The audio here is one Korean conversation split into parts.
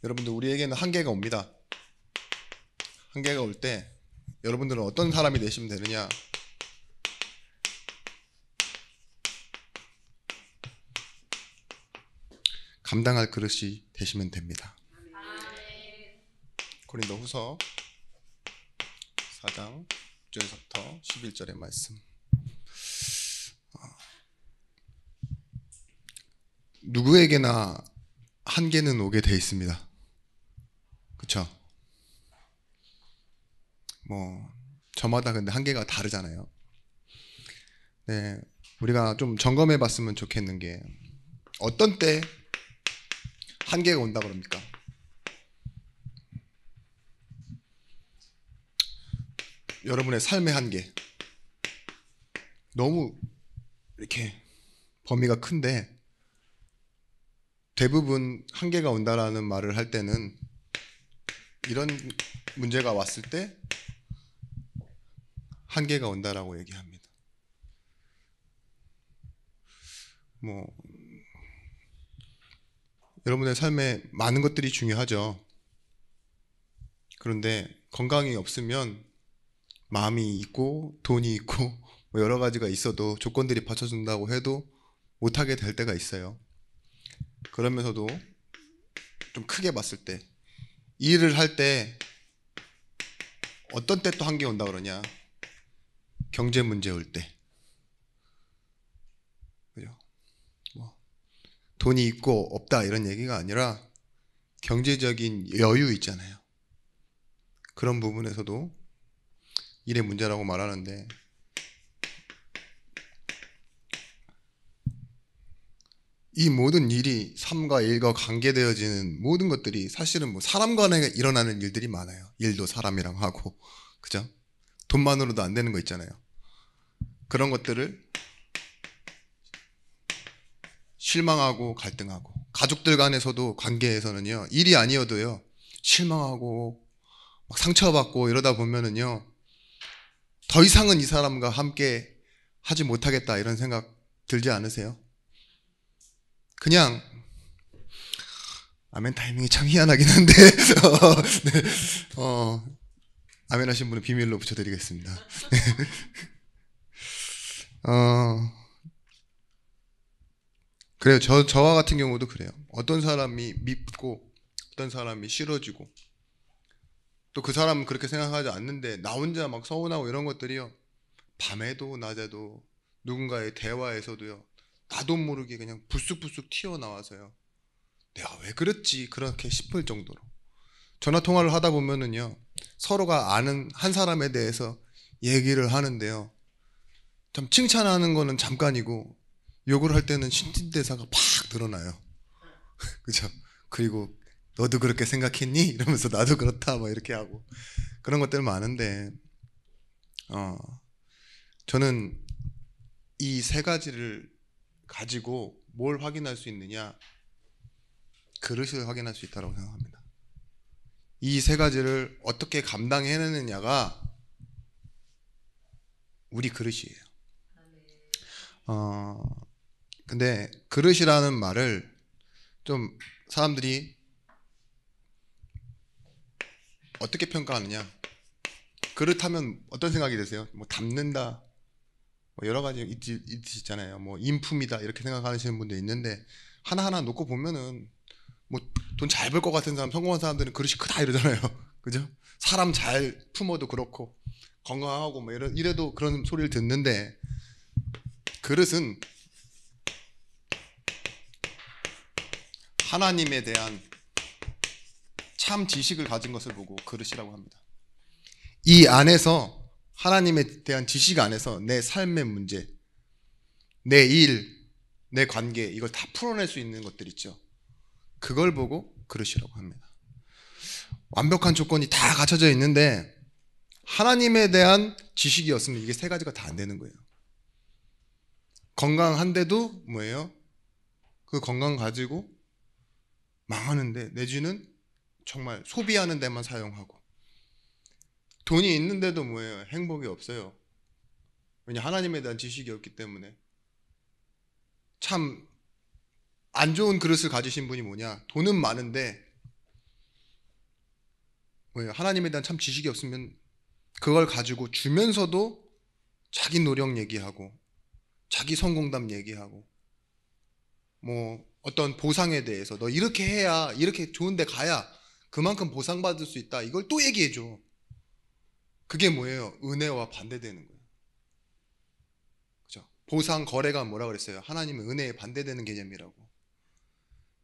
여러분들, 우리에게는 한계가 옵니다. 한계가 올 때 여러분들은 어떤 사람이 되시면 되느냐? 감당할 그릇이 되시면 됩니다. 고린도후서 4장 6절부터 11절의 말씀. 누구에게나 한계는 오게 돼 있습니다. 그렇죠? 저마다 근데 한계가 다르잖아요. 네, 우리가 좀 점검해 봤으면 좋겠는 게, 어떤 때 한계가 온다 그럽니까? 여러분의 삶의 한계, 너무 이렇게 범위가 큰데, 대부분 한계가 온다라는 말을 할 때는 이런 문제가 왔을 때 한계가 온다라고 얘기합니다. 여러분의 삶에 많은 것들이 중요하죠. 그런데 건강이 없으면 마음이 있고 돈이 있고 여러 가지가 있어도, 조건들이 받쳐준다고 해도 못하게 될 때가 있어요. 그러면서도 좀 크게 봤을 때, 일을 할 때 어떤 때 또 한계 온다 그러냐? 경제 문제 올 때. 그죠? 돈이 있고 없다 이런 얘기가 아니라 경제적인 여유 있잖아요. 그런 부분에서도 일의 문제라고 말하는데, 이 모든 일이 삶과 일과 관계되어지는 모든 것들이 사실은 사람 간에 일어나는 일들이 많아요. 일도 사람이랑 하고, 그죠? 돈만으로도 안 되는 거 있잖아요. 그런 것들을 실망하고 갈등하고, 가족들 간에서도 관계에서는요, 일이 아니어도요, 실망하고 막 상처받고 이러다 보면은요, 더 이상은 이 사람과 함께 하지 못하겠다 이런 생각 들지 않으세요? 그냥 아멘 타이밍이 참 희한하긴 한데 아멘 하신 분은 비밀로 붙여드리겠습니다. 그래요. 저와 같은 경우도 그래요. 어떤 사람이 밉고 어떤 사람이 싫어지고, 또 그 사람은 그렇게 생각하지 않는데 나 혼자 막 서운하고 이런 것들이요, 밤에도 낮에도 누군가의 대화에서도요, 나도 모르게 그냥 불쑥불쑥 튀어나와서요, 내가 왜 그랬지 그렇게 싶을 정도로. 전화통화를 하다 보면은요, 서로가 아는 한 사람에 대해서 얘기를 하는데요, 참 칭찬하는 거는 잠깐이고 욕을 할 때는 신진대사가 팍 늘어나요. 그죠? 그리고 너도 그렇게 생각했니? 이러면서 나도 그렇다 뭐 이렇게 하고, 그런 것들 많은데, 저는 이 세 가지를 가지고 뭘 확인할 수 있느냐? 그릇을 확인할 수 있다고 생각합니다. 이 세 가지를 어떻게 감당해내느냐가 우리 그릇이에요. 근데 그릇이라는 말을 좀 사람들이 어떻게 평가하느냐? 그릇하면 어떤 생각이 드세요? 담는다, 여러 가지 있잖아요. 인품이다 이렇게 생각하시는 분도 있는데, 하나하나 놓고 보면은 돈 잘 벌 것 같은 사람, 성공한 사람들은 그릇이 크다 이러잖아요. 그죠? 사람 잘 품어도 그렇고 건강하고 이래도 그런 소리를 듣는데, 그릇은 하나님에 대한 참 지식을 가진 것을 보고 그릇이라고 합니다. 이 안에서, 하나님에 대한 지식 안에서 내 삶의 문제, 내 일, 내 관계, 이걸 다 풀어낼 수 있는 것들 있죠. 그걸 보고 그릇이라고 합니다. 완벽한 조건이 다 갖춰져 있는데 하나님에 대한 지식이 없으면 이게 세 가지가 다 안 되는 거예요. 건강한데도 뭐예요? 그 건강 가지고 망하는데, 내지는 정말 소비하는 데만 사용하고, 돈이 있는데도 뭐예요? 행복이 없어요. 왜냐? 하나님에 대한 지식이 없기 때문에. 참 안 좋은 그릇을 가지신 분이 뭐냐? 돈은 많은데 뭐예요? 하나님에 대한 참 지식이 없으면 그걸 가지고 주면서도 자기 노력 얘기하고 자기 성공담 얘기하고 뭐 어떤 보상에 대해서 너 이렇게 해야 이렇게 좋은 데 가야 그만큼 보상받을 수 있다. 이걸 또 얘기해줘. 그게 뭐예요? 은혜와 반대되는 거예요. 그죠? 보상 거래가 뭐라 그랬어요? 하나님의 은혜에 반대되는 개념이라고.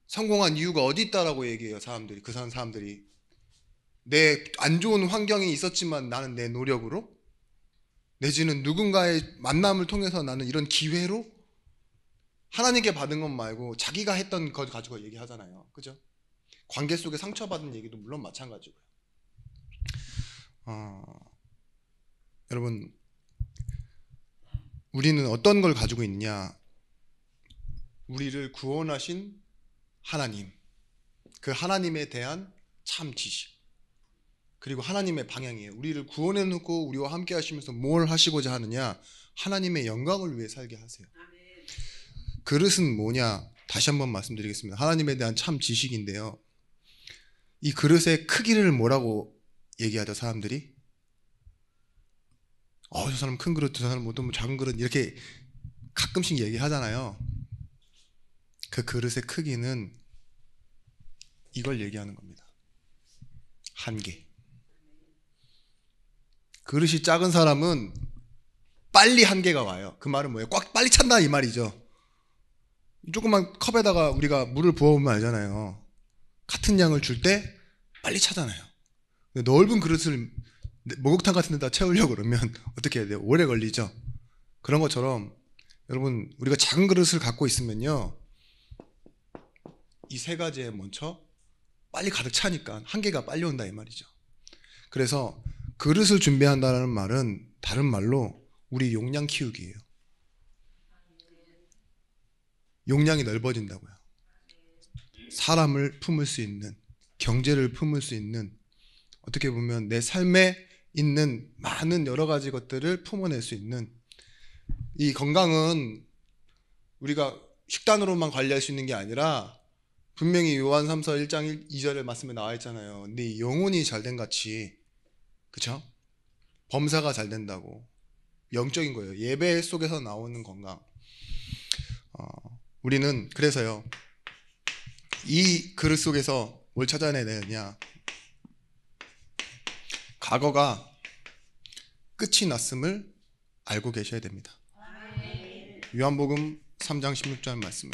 성공한 이유가 어디 있다라고 얘기해요, 사람들이. 그 사람들이 내 안 좋은 환경이 있었지만 나는 내 노력으로 내지는 누군가의 만남을 통해서 나는 이런 기회로 하나님께 받은 것 말고 자기가 했던 것 가지고 얘기하잖아요. 그죠? 관계 속에 상처받은 얘기도 물론 마찬가지고요. 여러분, 우리는 어떤 걸 가지고 있냐? 우리를 구원하신 하나님, 그 하나님에 대한 참 지식, 그리고 하나님의 방향이에요. 우리를 구원해 놓고 우리와 함께 하시면서 뭘 하시고자 하느냐? 하나님의 영광을 위해 살게 하세요. 그릇은 뭐냐? 다시 한번 말씀드리겠습니다. 하나님에 대한 참 지식인데요. 이 그릇의 크기를 뭐라고 얘기하죠, 사람들이? 저 사람 큰 그릇, 저 사람 뭐 작은 그릇 이렇게 가끔씩 얘기하잖아요. 그 그릇의 크기는 이걸 얘기하는 겁니다. 한계. 그릇이 작은 사람은 빨리 한계가 와요. 그 말은 뭐예요? 꽉 빨리 찬다 이 말이죠. 조그만 컵에다가 우리가 물을 부어보면 알잖아요. 같은 양을 줄 때 빨리 차잖아요. 근데 넓은 그릇을 목욕탕 같은 데다 채우려고 그러면 어떻게 해야 돼요? 오래 걸리죠. 그런 것처럼 여러분, 우리가 작은 그릇을 갖고 있으면요, 이 세 가지에 먼저 빨리 가득 차니까 한계가 빨리 온다 이 말이죠. 그래서 그릇을 준비한다는 말은 다른 말로 우리 용량 키우기예요. 용량이 넓어진다고요. 사람을 품을 수 있는, 경제를 품을 수 있는, 어떻게 보면 내 삶에 있는 많은 여러 가지 것들을 품어낼 수 있는, 이 건강은 우리가 식단으로만 관리할 수 있는 게 아니라 분명히 요한 3서 1장 2절의 말씀에 나와 있잖아요. 네 영혼이 잘된 같이, 그쵸? 범사가 잘 된다고. 영적인 거예요. 예배 속에서 나오는 건강. 우리는 그래서요, 이 그릇 속에서 뭘 찾아내야 되느냐? 과거가 끝이 났음을 알고 계셔야 됩니다. 요한복음 3장 16절 말씀에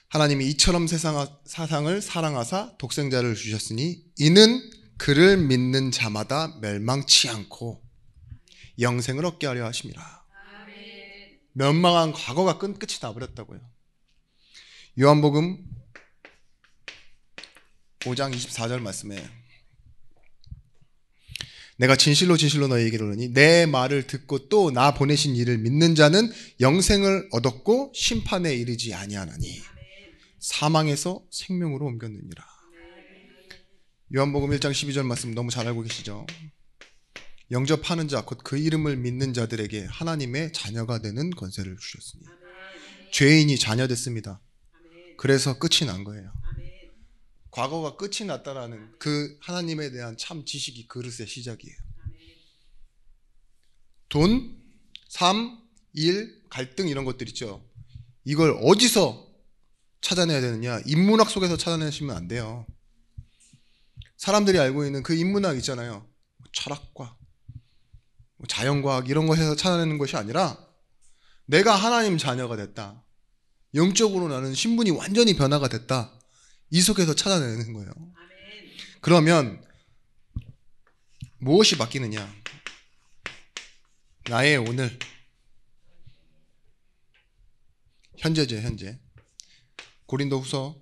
하나님이 이처럼 세상을 사랑하사 독생자를 주셨으니 이는 그를 믿는 자마다 멸망치 않고 영생을 얻게 하려 하심이라. 멸망한 과거가 끝이 나버렸다고요. 요한복음 5장 24절 말씀에 내가 진실로 진실로 너희에게 이르노니 내 말을 듣고 또 나 보내신 이를 믿는 자는 영생을 얻었고 심판에 이르지 아니하나니 사망에서 생명으로 옮겼느니라. 요한복음 1장 12절 말씀 너무 잘 알고 계시죠? 영접하는 자 곧 그 이름을 믿는 자들에게 하나님의 자녀가 되는 권세를 주셨으니 죄인이 자녀됐습니다. 그래서 끝이 난 거예요. 과거가 끝이 났다라는 그 하나님에 대한 참 지식이 그릇의 시작이에요. 돈, 삶, 일, 갈등 이런 것들 있죠. 이걸 어디서 찾아내야 되느냐? 인문학 속에서 찾아내시면 안 돼요. 사람들이 알고 있는 그 인문학 있잖아요. 철학과, 자연과학 이런 거 해서 찾아내는 것이 아니라 내가 하나님 자녀가 됐다. 영적으로 나는 신분이 완전히 변화가 됐다. 이 속에서 찾아내는 거예요. 그러면 무엇이 바뀌느냐? 나의 오늘, 현재죠, 현재. 고린도후서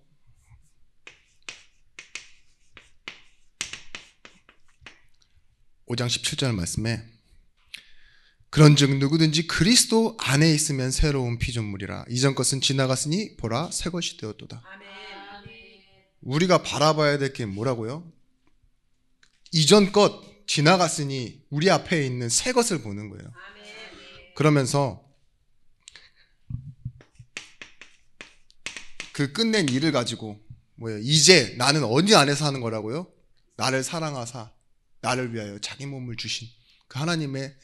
5장 17절 말씀에 그런즉 누구든지 그리스도 안에 있으면 새로운 피조물이라 이전 것은 지나갔으니 보라 새 것이 되었도다. 우리가 바라봐야 될 게 뭐라고요? 이전 것 지나갔으니 우리 앞에 있는 새 것을 보는 거예요. 그러면서 그 끝낸 일을 가지고 뭐예요? 이제 나는 어디 안에서 하는 거라고요? 나를 사랑하사 나를 위하여 자기 몸을 주신 그 하나님의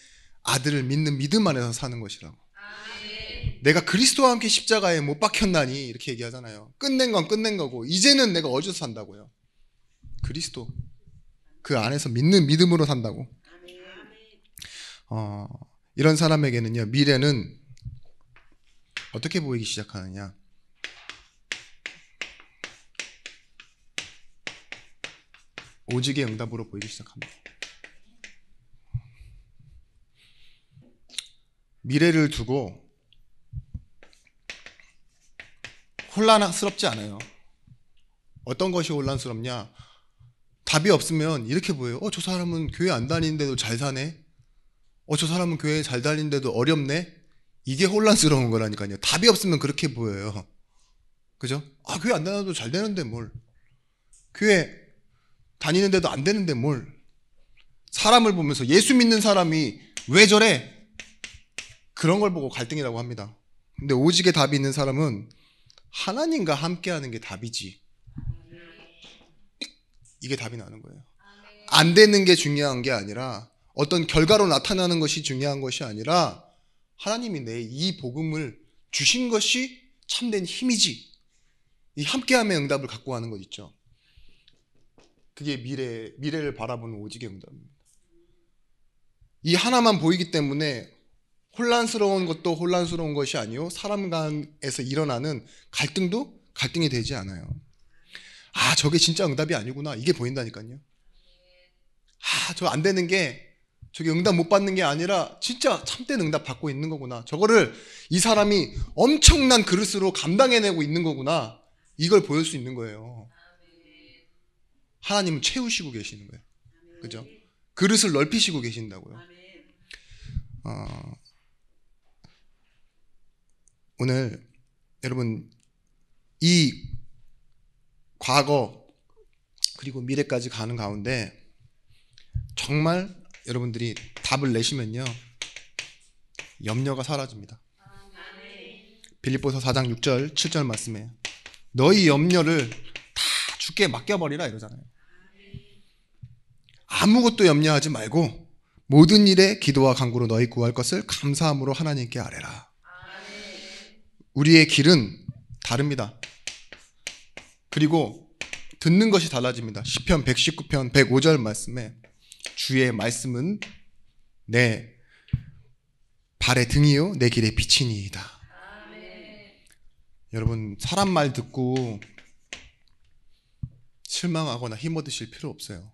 아들을 믿는 믿음 안에서 사는 것이라고. 내가 그리스도와 함께 십자가에 못 박혔나니 이렇게 얘기하잖아요. 끝낸 건 끝낸 거고 이제는 내가 어디서 산다고요? 그리스도 그 안에서 믿는 믿음으로 산다고. 이런 사람에게는요, 미래는 어떻게 보이기 시작하느냐? 오직의 응답으로 보이기 시작합니다. 미래를 두고 혼란스럽지 않아요. 어떤 것이 혼란스럽냐? 답이 없으면 이렇게 보여요. 저 사람은 교회 안 다니는데도 잘 사네. 저 사람은 교회 잘 다니는데도 어렵네. 이게 혼란스러운 거라니까요. 답이 없으면 그렇게 보여요. 그죠? 교회 안 다녀도 잘 되는데 뭘. 교회 다니는데도 안 되는데 뭘. 사람을 보면서 예수 믿는 사람이 왜 저래? 그런 걸 보고 갈등이라고 합니다. 근데 오직의 답이 있는 사람은 하나님과 함께하는 게 답이지. 이게 답이 나는 거예요. 안 되는 게 중요한 게 아니라 어떤 결과로 나타나는 것이 중요한 것이 아니라 하나님이 내 이 복음을 주신 것이 참된 힘이지. 이 함께함의 응답을 갖고 가는 것 있죠. 그게 미래를 바라보는 오직의 응답입니다. 이 하나만 보이기 때문에 혼란스러운 것도 혼란스러운 것이 아니요 사람 간에서 일어나는 갈등도 갈등이 되지 않아요. 저게 진짜 응답이 아니구나. 이게 보인다니까요. 저 안 되는 게 저게 응답 못 받는 게 아니라 진짜 참된 응답 받고 있는 거구나. 저거를 이 사람이 엄청난 그릇으로 감당해내고 있는 거구나. 이걸 보일 수 있는 거예요. 하나님은 채우시고 계시는 거예요. 그죠? 그릇을 넓히시고 계신다고요. 오늘 여러분 이 과거 그리고 미래까지 가는 가운데 정말 여러분들이 답을 내시면요 염려가 사라집니다. 빌립보서 4장 6절 7절 말씀에 너희 염려를 다 주께 맡겨버리라 이러잖아요. 아무것도 염려하지 말고 모든 일에 기도와 간구로 너희 구할 것을 감사함으로 하나님께 아뢰라. 우리의 길은 다릅니다. 그리고 듣는 것이 달라집니다. 시편 119편 105절 말씀에 주의 말씀은 내 발의 등이요 내 길의 빛이니이다. 여러분 사람 말 듣고 실망하거나 힘어드실 필요 없어요.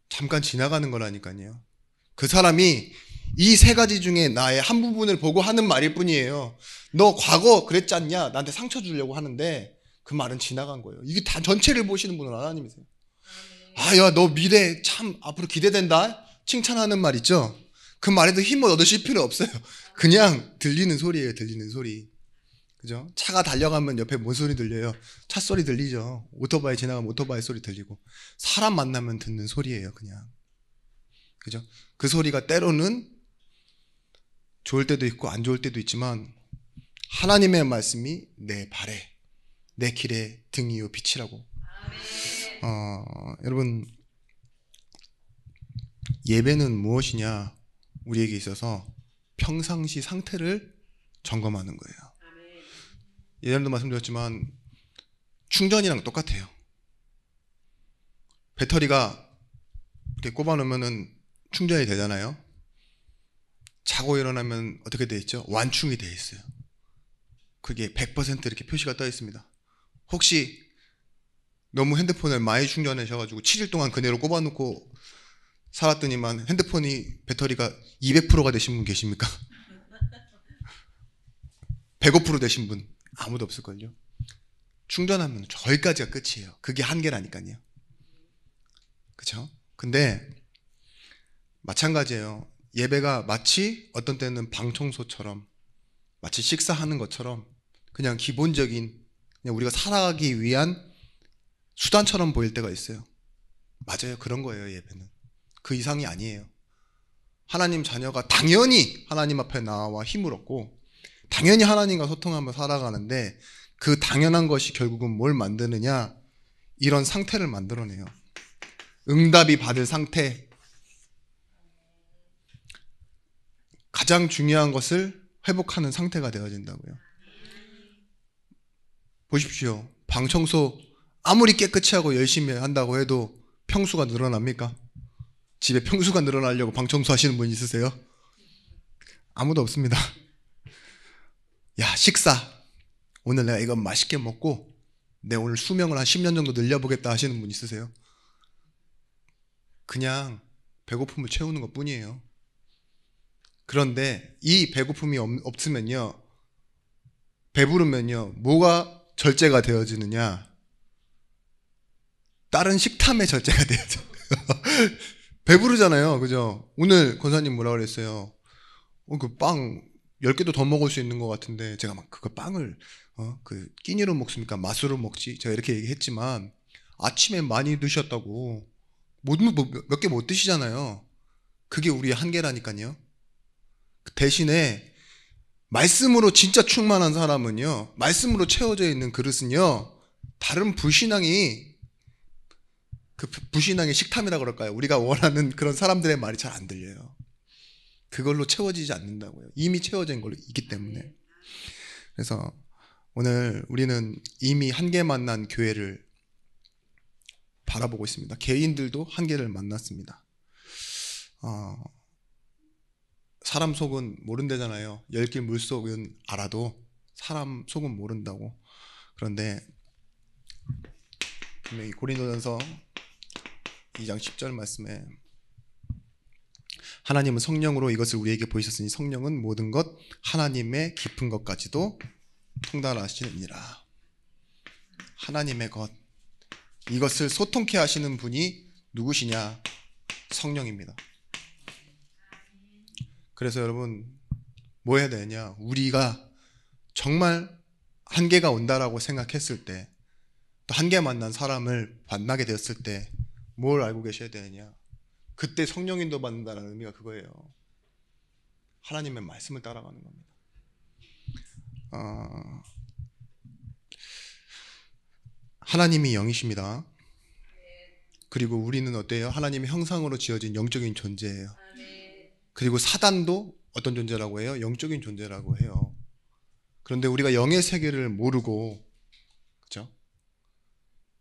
잠깐 지나가는 거라니까요. 그 사람이 이 세 가지 중에 나의 한 부분을 보고 하는 말일 뿐이에요. 너 과거 그랬지 않냐? 나한테 상처 주려고 하는데 그 말은 지나간 거예요. 이게 다 전체를 보시는 분은 하나님이세요. 야, 너 미래 참 앞으로 기대된다? 칭찬하는 말 있죠? 그 말에도 힘을 얻으실 필요 없어요. 그냥 들리는 소리예요, 들리는 소리. 그죠? 차가 달려가면 옆에 뭔 소리 들려요? 차 소리 들리죠? 오토바이 지나가면 오토바이 소리 들리고. 사람 만나면 듣는 소리예요, 그냥. 그죠? 그 소리가 때로는 좋을 때도 있고 안 좋을 때도 있지만 하나님의 말씀이 내 발에 내 길의 등이요 빛이라고. 여러분 예배는 무엇이냐? 우리에게 있어서 평상시 상태를 점검하는 거예요. 예전에도 말씀드렸지만 충전이랑 똑같아요. 배터리가 이렇게 꼽아놓으면 충전이 되잖아요. 자고 일어나면 어떻게 돼 있죠? 완충이 돼 있어요. 그게 100% 이렇게 표시가 떠 있습니다. 혹시 너무 핸드폰을 많이 충전하셔가지고 7일 동안 그대로 꼽아놓고 살았더니만 핸드폰이 배터리가 200%가 되신 분 계십니까? 105% 되신 분 아무도 없을걸요. 충전하면 저기까지가 끝이에요. 그게 한계라니까요. 그쵸? 근데 마찬가지예요. 예배가 마치 어떤 때는 방 청소처럼 마치 식사하는 것처럼 그냥 기본적인 그냥 우리가 살아가기 위한 수단처럼 보일 때가 있어요. 맞아요. 그런 거예요. 예배는. 그 이상이 아니에요. 하나님 자녀가 당연히 하나님 앞에 나와 힘을 얻고 당연히 하나님과 소통하며 살아가는데 그 당연한 것이 결국은 뭘 만드느냐? 이런 상태를 만들어내요. 응답이 받을 상태. 가장 중요한 것을 회복하는 상태가 되어진다고요. 보십시오. 방 청소 아무리 깨끗이 하고 열심히 한다고 해도 평수가 늘어납니까? 집에 평수가 늘어나려고 방 청소하시는 분 있으세요? 아무도 없습니다. 야, 식사. 오늘 내가 이거 맛있게 먹고 내 오늘 수명을 한 10년 정도 늘려보겠다 하시는 분 있으세요? 그냥 배고픔을 채우는 것 뿐이에요. 그런데 이 배고픔이 없으면요, 배부르면요, 뭐가 절제가 되어지느냐? 다른 식탐의 절제가 되어져. 배부르잖아요, 그죠? 오늘 권사님 뭐라 그랬어요? 그 빵 10개도 더 먹을 수 있는 것 같은데 제가 막 그 빵을 그 끼니로 먹습니까? 맛으로 먹지? 제가 이렇게 얘기했지만 아침에 많이 드셨다고 몇 개 못 드시잖아요. 그게 우리의 한계라니까요. 대신에 말씀으로 진짜 충만한 사람은요, 말씀으로 채워져 있는 그릇은요, 다른 불신앙이 그 불신앙의 식탐이라 그럴까요? 우리가 원하는 그런 사람들의 말이 잘 안 들려요. 그걸로 채워지지 않는다고요. 이미 채워진 걸로 있기 때문에. 그래서 오늘 우리는 이미 한계 만난 교회를 바라보고 있습니다. 개인들도 한계를 만났습니다. 사람 속은 모른다잖아요. 열길 물속은 알아도 사람 속은 모른다고. 그런데 분명히 고린도전서 2장 10절 말씀에 하나님은 성령으로 이것을 우리에게 보이셨으니 성령은 모든 것 하나님의 깊은 것까지도 통달하시느니라. 하나님의 것, 이것을 소통케 하시는 분이 누구시냐? 성령입니다. 그래서 여러분 뭐 해야 되냐? 우리가 정말 한계가 온다라고 생각했을 때, 또 한계 만난 사람을 만나게 되었을 때 뭘 알고 계셔야 되느냐? 그때 성령 인도 받는다는 의미가 그거예요. 하나님의 말씀을 따라가는 겁니다. 하나님이 영이십니다. 그리고 우리는 어때요? 하나님의 형상으로 지어진 영적인 존재예요. 그리고 사단도 어떤 존재라고 해요? 영적인 존재라고 해요. 그런데 우리가 영의 세계를 모르고, 그렇죠?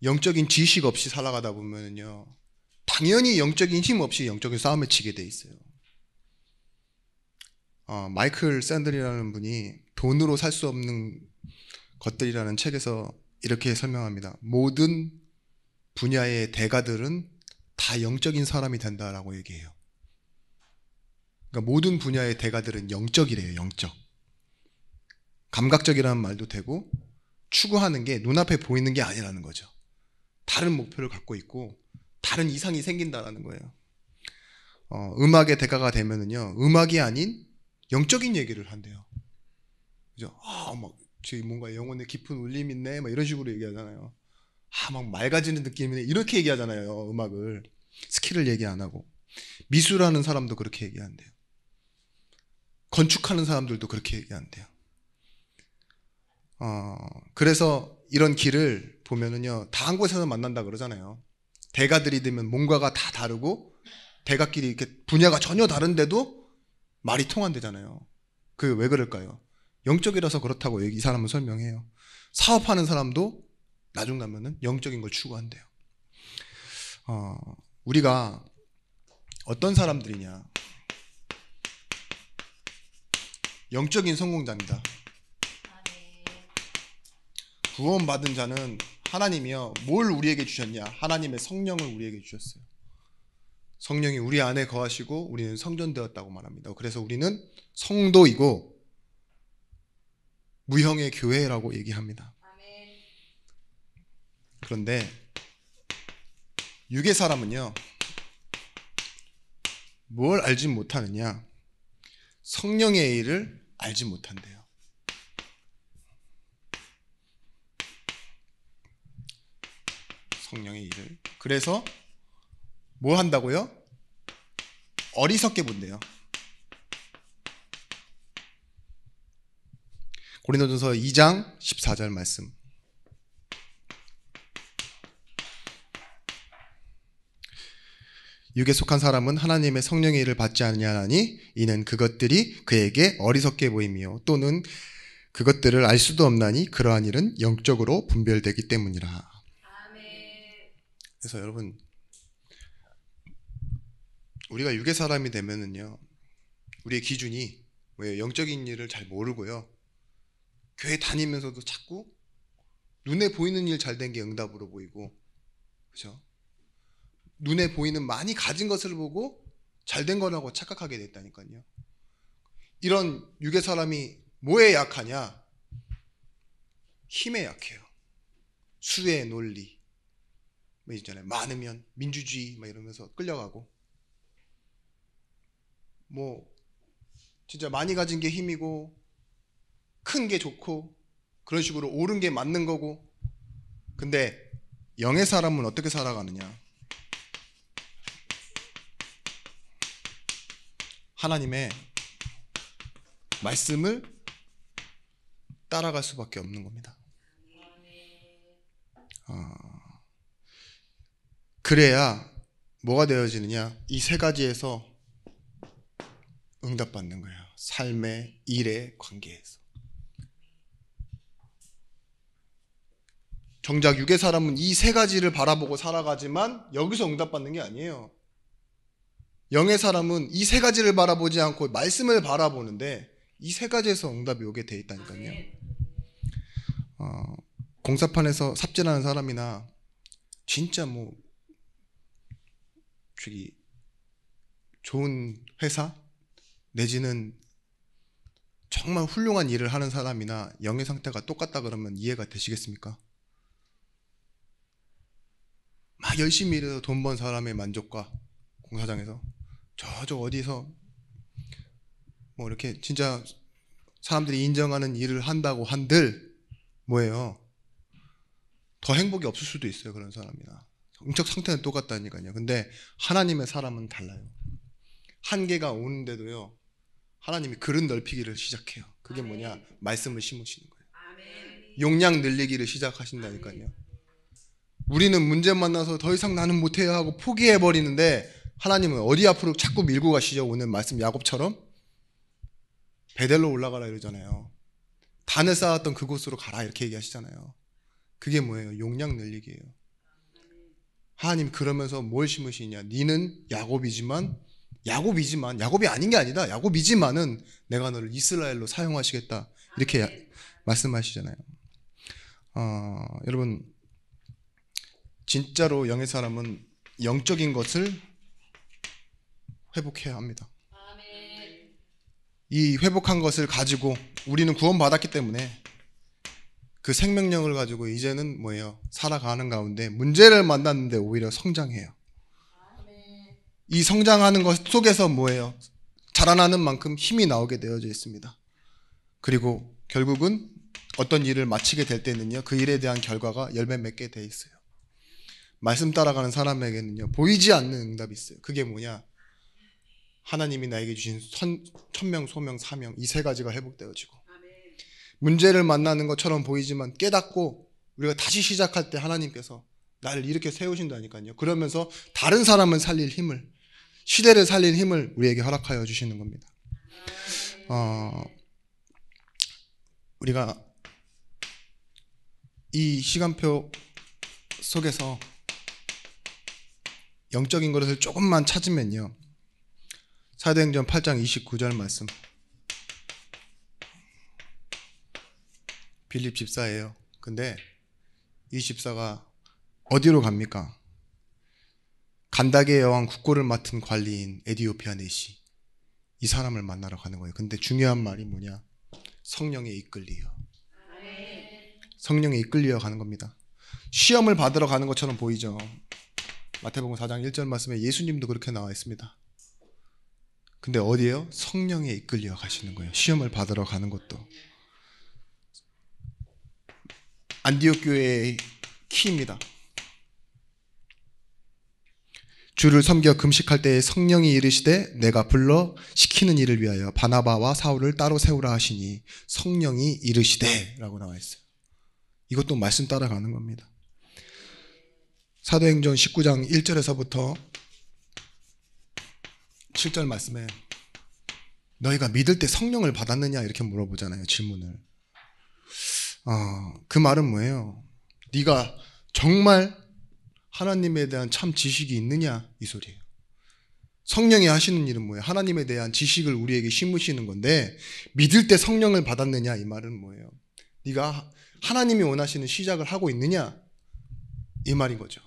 영적인 지식 없이 살아가다 보면요, 당연히 영적인 힘 없이 영적인 싸움에 치게 돼 있어요. 마이클 샌들이라는 분이 돈으로 살 수 없는 것들이라는 책에서 이렇게 설명합니다. 모든 분야의 대가들은 다 영적인 사람이 된다라고 얘기해요. 그러니까 모든 분야의 대가들은 영적이래요. 영적. 감각적이라는 말도 되고, 추구하는 게 눈앞에 보이는 게 아니라는 거죠. 다른 목표를 갖고 있고 다른 이상이 생긴다라는 거예요. 음악의 대가가 되면은요, 음악이 아닌 영적인 얘기를 한대요. 그죠? 막 저기 뭔가 영혼에 깊은 울림 있네, 막 이런 식으로 얘기하잖아요. 막 맑아지는 느낌이네, 이렇게 얘기하잖아요. 음악을, 스킬을 얘기 안 하고. 미술하는 사람도 그렇게 얘기한대요. 건축하는 사람들도 그렇게 얘기한대요. 그래서 이런 길을 보면은요, 다 한 곳에서 만난다 그러잖아요. 대가들이 되면 뭔가가 다 다르고, 대가끼리 이렇게 분야가 전혀 다른데도 말이 통한대잖아요. 그게 왜 그럴까요? 영적이라서 그렇다고 이 사람은 설명해요. 사업하는 사람도 나중 가면은 영적인 걸 추구한대요. 우리가 어떤 사람들이냐? 영적인 성공자입니다. 구원받은 자는 하나님이요, 뭘 우리에게 주셨냐? 하나님의 성령을 우리에게 주셨어요. 성령이 우리 안에 거하시고 우리는 성전되었다고 말합니다. 그래서 우리는 성도이고 무형의 교회라고 얘기합니다. 그런데 육의 사람은요, 뭘 알지 못하느냐? 성령의 일을 알지 못한대요. 성령의 일을. 그래서 뭐 한다고요? 어리석게 본대요. 고린도전서 2장 14절 말씀. 육에 속한 사람은 하나님의 성령의 일을 받지 아니하나니 이는 그것들이 그에게 어리석게 보임이요 또는 그것들을 알 수도 없나니 그러한 일은 영적으로 분별되기 때문이라. 그래서 여러분, 우리가 육의 사람이 되면은요, 우리의 기준이 뭐예요? 영적인 일을 잘 모르고요, 교회 다니면서도 자꾸 눈에 보이는 일 잘 된 게 응답으로 보이고, 그렇죠? 눈에 보이는 많이 가진 것을 보고 잘 된 거라고 착각하게 됐다니까요. 이런 육의 사람이 뭐에 약하냐? 힘에 약해요. 수의 논리, 뭐 있잖아요. 많으면 민주주의 막 이러면서 끌려가고, 뭐 진짜 많이 가진 게 힘이고 큰 게 좋고 그런 식으로 옳은 게 맞는 거고. 근데 영의 사람은 어떻게 살아가느냐? 하나님의 말씀을 따라갈 수밖에 없는 겁니다. 그래야 뭐가 되어지느냐? 이 세 가지에서 응답받는 거예요. 삶의, 일의, 관계에서. 정작 육의 사람은 이 세 가지를 바라보고 살아가지만 여기서 응답받는 게 아니에요. 영의 사람은 이 세 가지를 바라보지 않고 말씀을 바라보는데 이 세 가지에서 응답이 오게 돼 있다니까요. 공사판에서 삽질하는 사람이나 진짜 뭐 저기 좋은 회사 내지는 정말 훌륭한 일을 하는 사람이나 영의 상태가 똑같다 그러면 이해가 되시겠습니까? 막 열심히 일해서 돈 번 사람의 만족과 공사장에서 저쪽 어디서 뭐 이렇게 진짜 사람들이 인정하는 일을 한다고 한들 뭐예요? 더 행복이 없을 수도 있어요. 그런 사람이나 영적 상태는 똑같다니까요. 근데 하나님의 사람은 달라요. 한계가 오는데도요, 하나님이 그릇 넓히기를 시작해요. 그게 뭐냐? 말씀을 심으시는 거예요. 용량 늘리기를 시작하신다니까요. 우리는 문제 만나서 더 이상 나는 못해야 하고 포기해버리는데 하나님은 어디 앞으로 자꾸 밀고 가시죠? 오늘 말씀 야곱처럼 베델로 올라가라 이러잖아요. 단을 쌓았던 그곳으로 가라 이렇게 얘기하시잖아요. 그게 뭐예요? 용량 늘리기예요. 하나님 그러면서 뭘 심으시냐? 니는 야곱이지만 야곱이 아닌 게 아니다. 야곱이지만은 내가 너를 이스라엘로 사용하시겠다. 이렇게 말씀하시잖아요. 여러분, 진짜로 영의 사람은 영적인 것을 회복해야 합니다. 이 회복한 것을 가지고 우리는 구원받았기 때문에 그 생명력을 가지고 이제는 뭐예요? 살아가는 가운데 문제를 만났는데 오히려 성장해요. 이 성장하는 것 속에서 뭐예요? 자라나는 만큼 힘이 나오게 되어져 있습니다. 그리고 결국은 어떤 일을 마치게 될 때는요, 그 일에 대한 결과가 열매 맺게 돼 있어요. 말씀 따라가는 사람에게는요, 보이지 않는 응답이 있어요. 그게 뭐냐? 하나님이 나에게 주신 천명, 소명, 사명, 이 세 가지가 회복되어지고, 문제를 만나는 것처럼 보이지만 깨닫고 우리가 다시 시작할 때 하나님께서 나를 이렇게 세우신다니까요. 그러면서 다른 사람을 살릴 힘을, 시대를 살릴 힘을 우리에게 허락하여 주시는 겁니다. 우리가 이 시간표 속에서 영적인 것을 조금만 찾으면요, 사도행전 8장 29절 말씀, 빌립 집사예요. 근데 이 집사가 어디로 갑니까? 간다게 여왕 국고를 맡은 관리인 에디오피아 내시, 이 사람을 만나러 가는 거예요. 근데 중요한 말이 뭐냐? 성령에 이끌리어. 성령에 이끌리어 가는 겁니다. 시험을 받으러 가는 것처럼 보이죠. 마태복음 4장 1절 말씀에 예수님도 그렇게 나와 있습니다. 근데 어디에요? 성령에 이끌려 가시는 거예요. 시험을 받으러 가는 것도. 안디옥 교회의 키입니다. 주를 섬겨 금식할 때에 성령이 이르시되 내가 불러 시키는 일을 위하여 바나바와 사울을 따로 세우라 하시니 성령이 이르시되 라고 나와 있어요. 이것도 말씀 따라가는 겁니다. 사도행전 19장 1절에서부터 7절 말씀에 너희가 믿을 때 성령을 받았느냐 이렇게 물어보잖아요. 질문을. 그 말은 뭐예요? 네가 정말 하나님에 대한 참 지식이 있느냐 이 소리예요. 성령이 하시는 일은 뭐예요? 하나님에 대한 지식을 우리에게 심으시는 건데 믿을 때 성령을 받았느냐 이 말은 뭐예요? 네가 하나님이 원하시는 시작을 하고 있느냐 이 말인 거죠.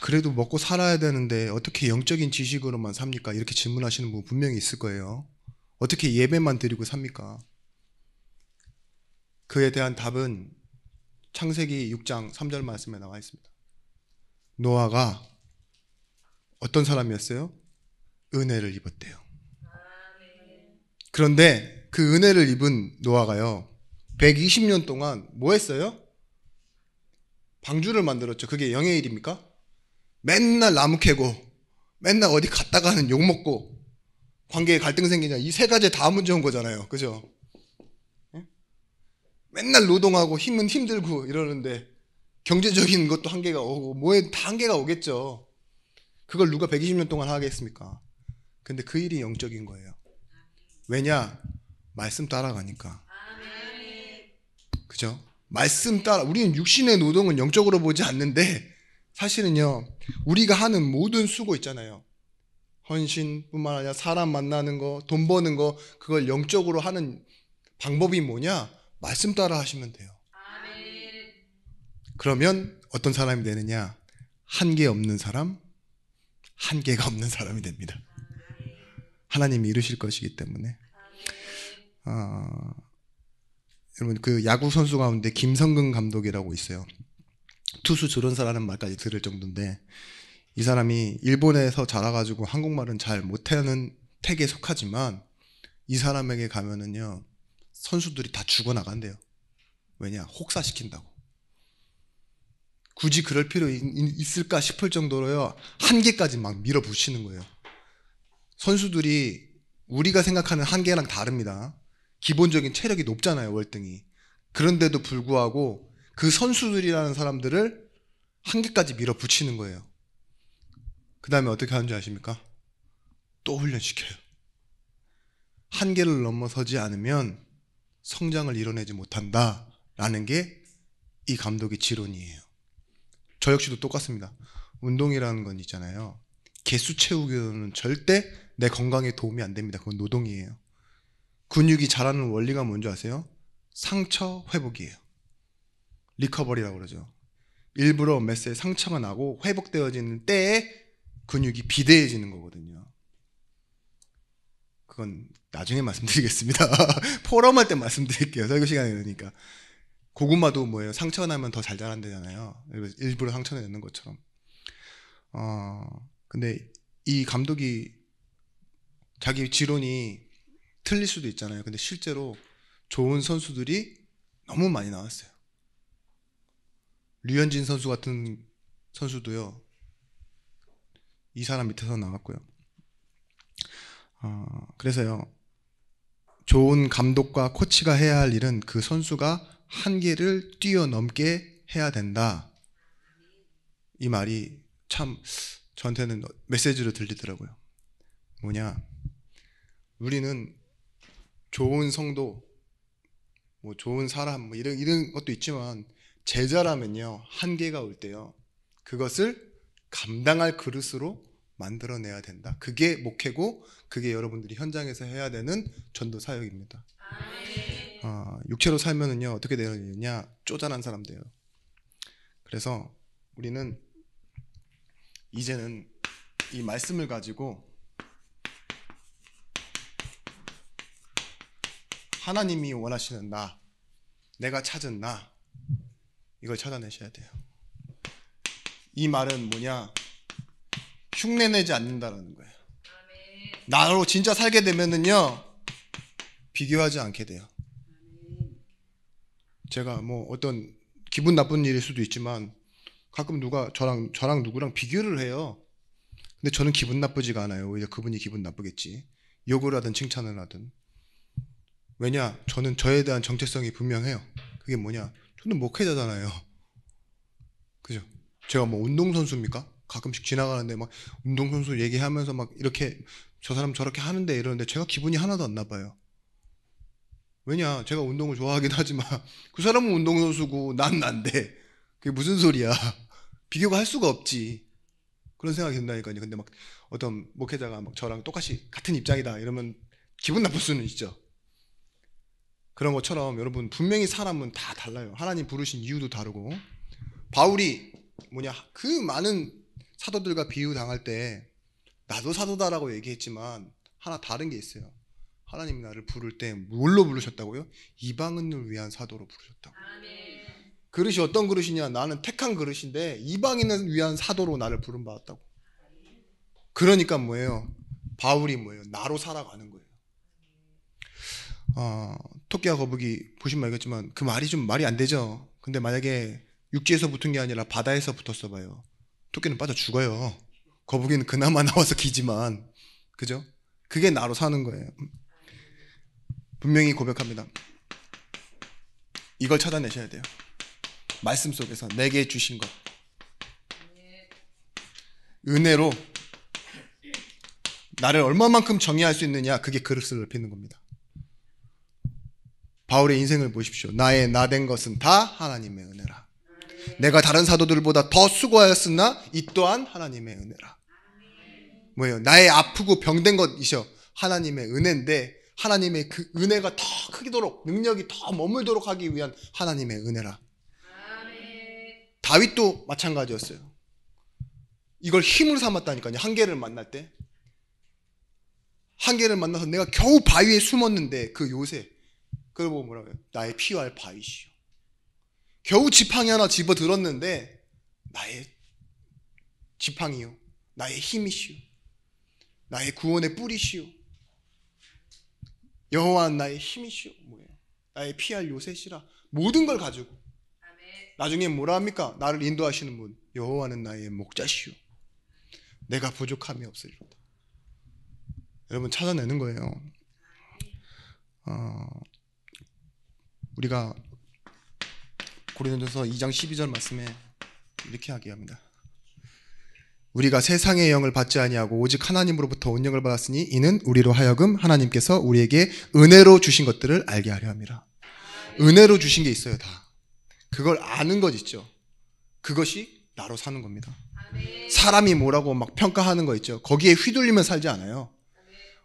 그래도 먹고 살아야 되는데 어떻게 영적인 지식으로만 삽니까? 이렇게 질문하시는 분 분명히 있을 거예요. 어떻게 예배만 드리고 삽니까? 그에 대한 답은 창세기 6장 3절 말씀에 나와 있습니다. 노아가 어떤 사람이었어요? 은혜를 입었대요. 그런데 그 은혜를 입은 노아가요 120년 동안 뭐 했어요? 방주를 만들었죠. 그게 영의 일입니까? 맨날 나무 캐고 맨날 어디 갔다가는 욕먹고 관계에 갈등 생기냐 이 세 가지 다 문제 온 거잖아요. 그죠? 맨날 노동하고 힘은 힘들고 이러는데 경제적인 것도 한계가 오고 뭐에 다 한계가 오겠죠. 그걸 누가 120년 동안 하겠습니까? 근데 그 일이 영적인 거예요. 왜냐? 말씀 따라가니까. 그죠? 말씀 따라 우리는 육신의 노동은 영적으로 보지 않는데 사실은요 우리가 하는 모든 수고 있잖아요. 헌신뿐만 아니라 사람 만나는 거, 돈 버는 거 그걸 영적으로 하는 방법이 뭐냐? 말씀 따라 하시면 돼요. 그러면 어떤 사람이 되느냐? 한계 없는 사람, 한계가 없는 사람이 됩니다. 하나님이 이루실 것이기 때문에. 여러분 그 야구 선수 가운데 김성근 감독이라고 있어요. 투수 조련사라는 말까지 들을 정도인데 이 사람이 일본에서 자라가지고 한국말은 잘 못하는 택에 속하지만 이 사람에게 가면은요 선수들이 다 죽어나간대요. 왜냐? 혹사시킨다고. 굳이 그럴 필요 있을까 싶을 정도로요 한계까지 막 밀어붙이는 거예요. 선수들이 우리가 생각하는 한계랑 다릅니다. 기본적인 체력이 높잖아요 월등히. 그런데도 불구하고 그 선수들이라는 사람들을 한계까지 밀어붙이는 거예요. 그 다음에 어떻게 하는지 아십니까? 또 훈련시켜요. 한계를 넘어서지 않으면 성장을 이뤄내지 못한다라는 게 이 감독의 지론이에요. 저 역시도 똑같습니다. 운동이라는 건 있잖아요. 개수 채우기로는 절대 내 건강에 도움이 안 됩니다. 그건 노동이에요. 근육이 자라는 원리가 뭔지 아세요? 상처 회복이에요. 리커버리라고 그러죠. 일부러 메스에 상처가 나고 회복되어지는 때에 근육이 비대해지는 거거든요. 그건 나중에 말씀드리겠습니다. 포럼할 때 말씀드릴게요. 설교 시간이 되니까. 고구마도 뭐예요? 상처가 나면 더 잘 자란대잖아요. 일부러 상처 내는 것처럼. 근데 이 감독이 자기 지론이 틀릴 수도 있잖아요. 근데 실제로 좋은 선수들이 너무 많이 나왔어요. 류현진 선수 같은 선수도요. 이 사람 밑에서 나왔고요. 그래서요. 좋은 감독과 코치가 해야 할 일은 그 선수가 한계를 뛰어넘게 해야 된다. 이 말이 참 저한테는 메시지로 들리더라고요. 뭐냐? 우리는 좋은 성도, 뭐 좋은 사람, 뭐 이런 것도 있지만 제자라면요 한계가 올 때요 그것을 감당할 그릇으로 만들어내야 된다. 그게 목회고 그게 여러분들이 현장에서 해야 되는 전도 사역입니다. 육체로 살면은요 어떻게 되느냐? 쪼잔한 사람 돼요. 그래서 우리는 이제는 이 말씀을 가지고 하나님이 원하시는 나, 내가 찾은 나, 이걸 찾아내셔야 돼요. 이 말은 뭐냐? 흉내내지 않는다라는 거예요. 나로 진짜 살게 되면은요 비교하지 않게 돼요. 제가 뭐 어떤 기분 나쁜 일일 수도 있지만 가끔 누가 저랑 누구랑 비교를 해요. 근데 저는 기분 나쁘지가 않아요. 오히려 그분이 기분 나쁘겠지. 욕을 하든 칭찬을 하든. 왜냐? 저는 저에 대한 정체성이 분명해요. 그게 뭐냐? 저는 목회자잖아요. 그죠? 제가 뭐 운동선수입니까? 가끔씩 지나가는데 막 운동선수 얘기하면서 막 이렇게 저 사람 저렇게 하는데 이러는데 제가 기분이 하나도 안 나빠요. 왜냐, 제가 운동을 좋아하긴 하지만 그 사람은 운동선수고 난 난데 그게 무슨 소리야. 비교가 할 수가 없지. 그런 생각이 든다니까요. 근데 막 어떤 목회자가 막 저랑 똑같이 같은 입장이다 이러면 기분 나쁠 수는 있죠. 그런 것처럼 여러분, 분명히 사람은 다 달라요. 하나님 부르신 이유도 다르고. 바울이 그 많은 사도들과 비유당할 때 나도 사도다라고 얘기했지만 하나 다른 게 있어요. 하나님이 나를 부를 때 뭘로 부르셨다고요? 이방인을 위한 사도로 부르셨다고. 아멘. 그릇이 어떤 그릇이냐? 나는 택한 그릇인데 이방인을 위한 사도로 나를 부름받았다고. 그러니까 뭐예요? 바울이 뭐예요? 나로 살아가는 거예요. 토끼와 거북이 보시면 알겠지만 그 말이 좀 말이 안 되죠. 근데 만약에 육지에서 붙은 게 아니라 바다에서 붙었어 봐요. 토끼는 빠져 죽어요. 거북이는 그나마 나와서 기지만, 그죠? 그게 나로 사는 거예요. 분명히 고백합니다. 이걸 찾아내셔야 돼요. 말씀 속에서 내게 주신 것, 은혜로 나를 얼마만큼 정의할 수 있느냐, 그게 그릇을 넓히는 겁니다. 바울의 인생을 보십시오. 나의 나된 것은 다 하나님의 은혜라. 내가 다른 사도들보다 더 수고하였으나 이 또한 하나님의 은혜라. 뭐예요? 나의 아프고 병든 것이셔 하나님의 은혜인데, 하나님의 그 은혜가 더 크도록, 능력이 더 머물도록 하기 위한 하나님의 은혜라. 다윗도 마찬가지였어요. 이걸 힘으로 삼았다니까요. 한계를 만날 때, 한계를 만나서 내가 겨우 바위에 숨었는데 그 요새, 그걸 보고 뭐라고 해요? 나의 피할 바위시오. 겨우 지팡이 하나 집어 들었는데 나의 지팡이요, 나의 힘이시오, 나의 구원의 뿌리시오, 여호와는 나의 힘이시오. 뭐예요? 나의 피할 요새시라. 모든 걸 가지고 나중에 뭐라 합니까? 나를 인도하시는 분, 여호와는 나의 목자시오, 내가 부족함이 없으리로다. 여러분, 찾아내는 거예요. 우리가 고린도전서 2장 12절 말씀에 이렇게 이야기합니다. 우리가 세상의 영을 받지 아니하고 오직 하나님으로부터 온 영을 받았으니 이는 우리로 하여금 하나님께서 우리에게 은혜로 주신 것들을 알게 하려 함이라. 은혜로 주신 게 있어요. 다 그걸 아는 것 있죠. 그것이 나로 사는 겁니다. 사람이 뭐라고 막 평가하는 거 있죠. 거기에 휘둘리면 살지 않아요.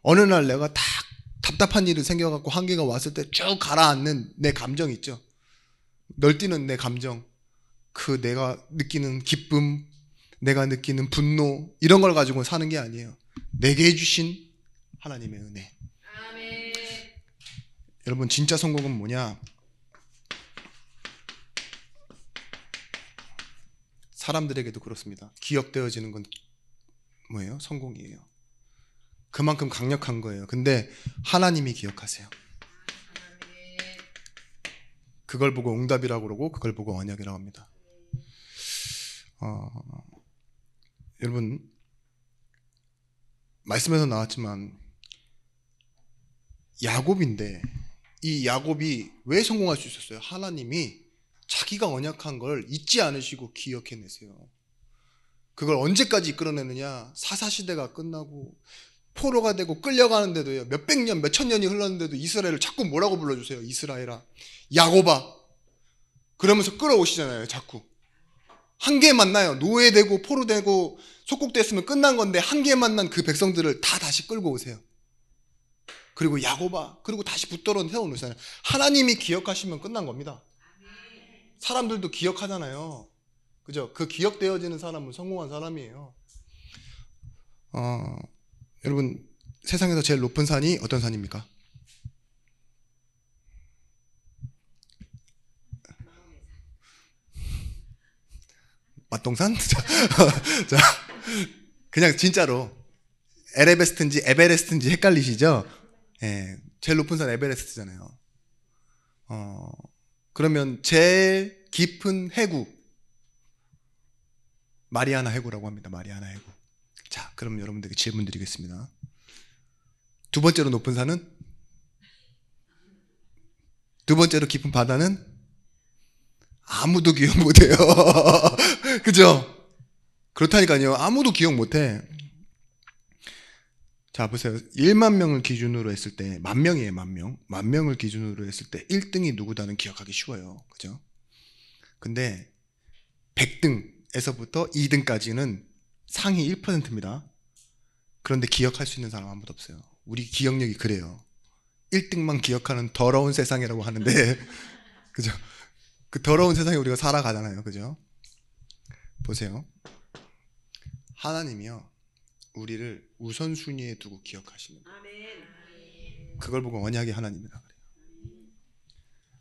어느 날 내가 딱 답답한 일이 생겨갖고 한계가 왔을 때 쭉 가라앉는 내 감정 있죠. 널뛰는 내 감정, 그 내가 느끼는 기쁨, 내가 느끼는 분노, 이런 걸 가지고 사는 게 아니에요. 내게 해주신 하나님의 은혜. 아멘. 여러분, 진짜 성공은 뭐냐? 사람들에게도 그렇습니다. 기억되어지는 건 뭐예요? 성공이에요. 그만큼 강력한 거예요. 근데 하나님이 기억하세요. 그걸 보고 응답이라고 그러고 그걸 보고 언약이라고 합니다. 여러분, 말씀에서 나왔지만 야곱인데, 이 야곱이 왜 성공할 수 있었어요? 하나님이 자기가 언약한 걸 잊지 않으시고 기억해내세요. 그걸 언제까지 이끌어내느냐? 사사시대가 끝나고 포로가 되고 끌려가는데도요, 몇백 년, 몇천 년이 흘렀는데도 이스라엘을 자꾸 뭐라고 불러주세요? 이스라엘아, 야곱아. 그러면서 끌어오시잖아요. 자꾸 한계 만나요. 노예되고 포로되고 속국됐으면 끝난 건데 한계 만난 그 백성들을 다 다시 끌고 오세요. 그리고 야곱아, 그리고 다시 붙들어 세워놓으시잖아요. 하나님이 기억하시면 끝난 겁니다. 사람들도 기억하잖아요. 그죠? 그 기억되어지는 사람은 성공한 사람이에요. 여러분, 세상에서 제일 높은 산이 어떤 산입니까? 맛동산? 자, 그냥 진짜로 에베레스트인지 에베레스트인지 헷갈리시죠? 예, 제일 높은 산 에베레스트잖아요. 그러면 제일 깊은 해구, 마리아나 해구라고 합니다. 마리아나 해구. 자, 그럼 여러분들에게 질문 드리겠습니다. 두 번째로 높은 산은? 두 번째로 깊은 바다는? 아무도 기억 못해요. 그죠? 그렇다니까요. 아무도 기억 못해. 자, 보세요. 1만 명을 기준으로 했을 때, 10,000명이에요, 10,000명. 10,000명을 기준으로 했을 때 1등이 누구다는 기억하기 쉬워요. 그죠? 근데 100등에서부터 2등까지는 상위 1%입니다. 그런데 기억할 수 있는 사람 아무도 없어요. 우리 기억력이 그래요. 1등만 기억하는 더러운 세상이라고 하는데, 그죠? 그 더러운 세상에 우리가 살아가잖아요. 그죠? 보세요. 하나님이요. 우리를 우선순위에 두고 기억하시는 거예요. 그걸 보고 언약의 하나님이라 그래요.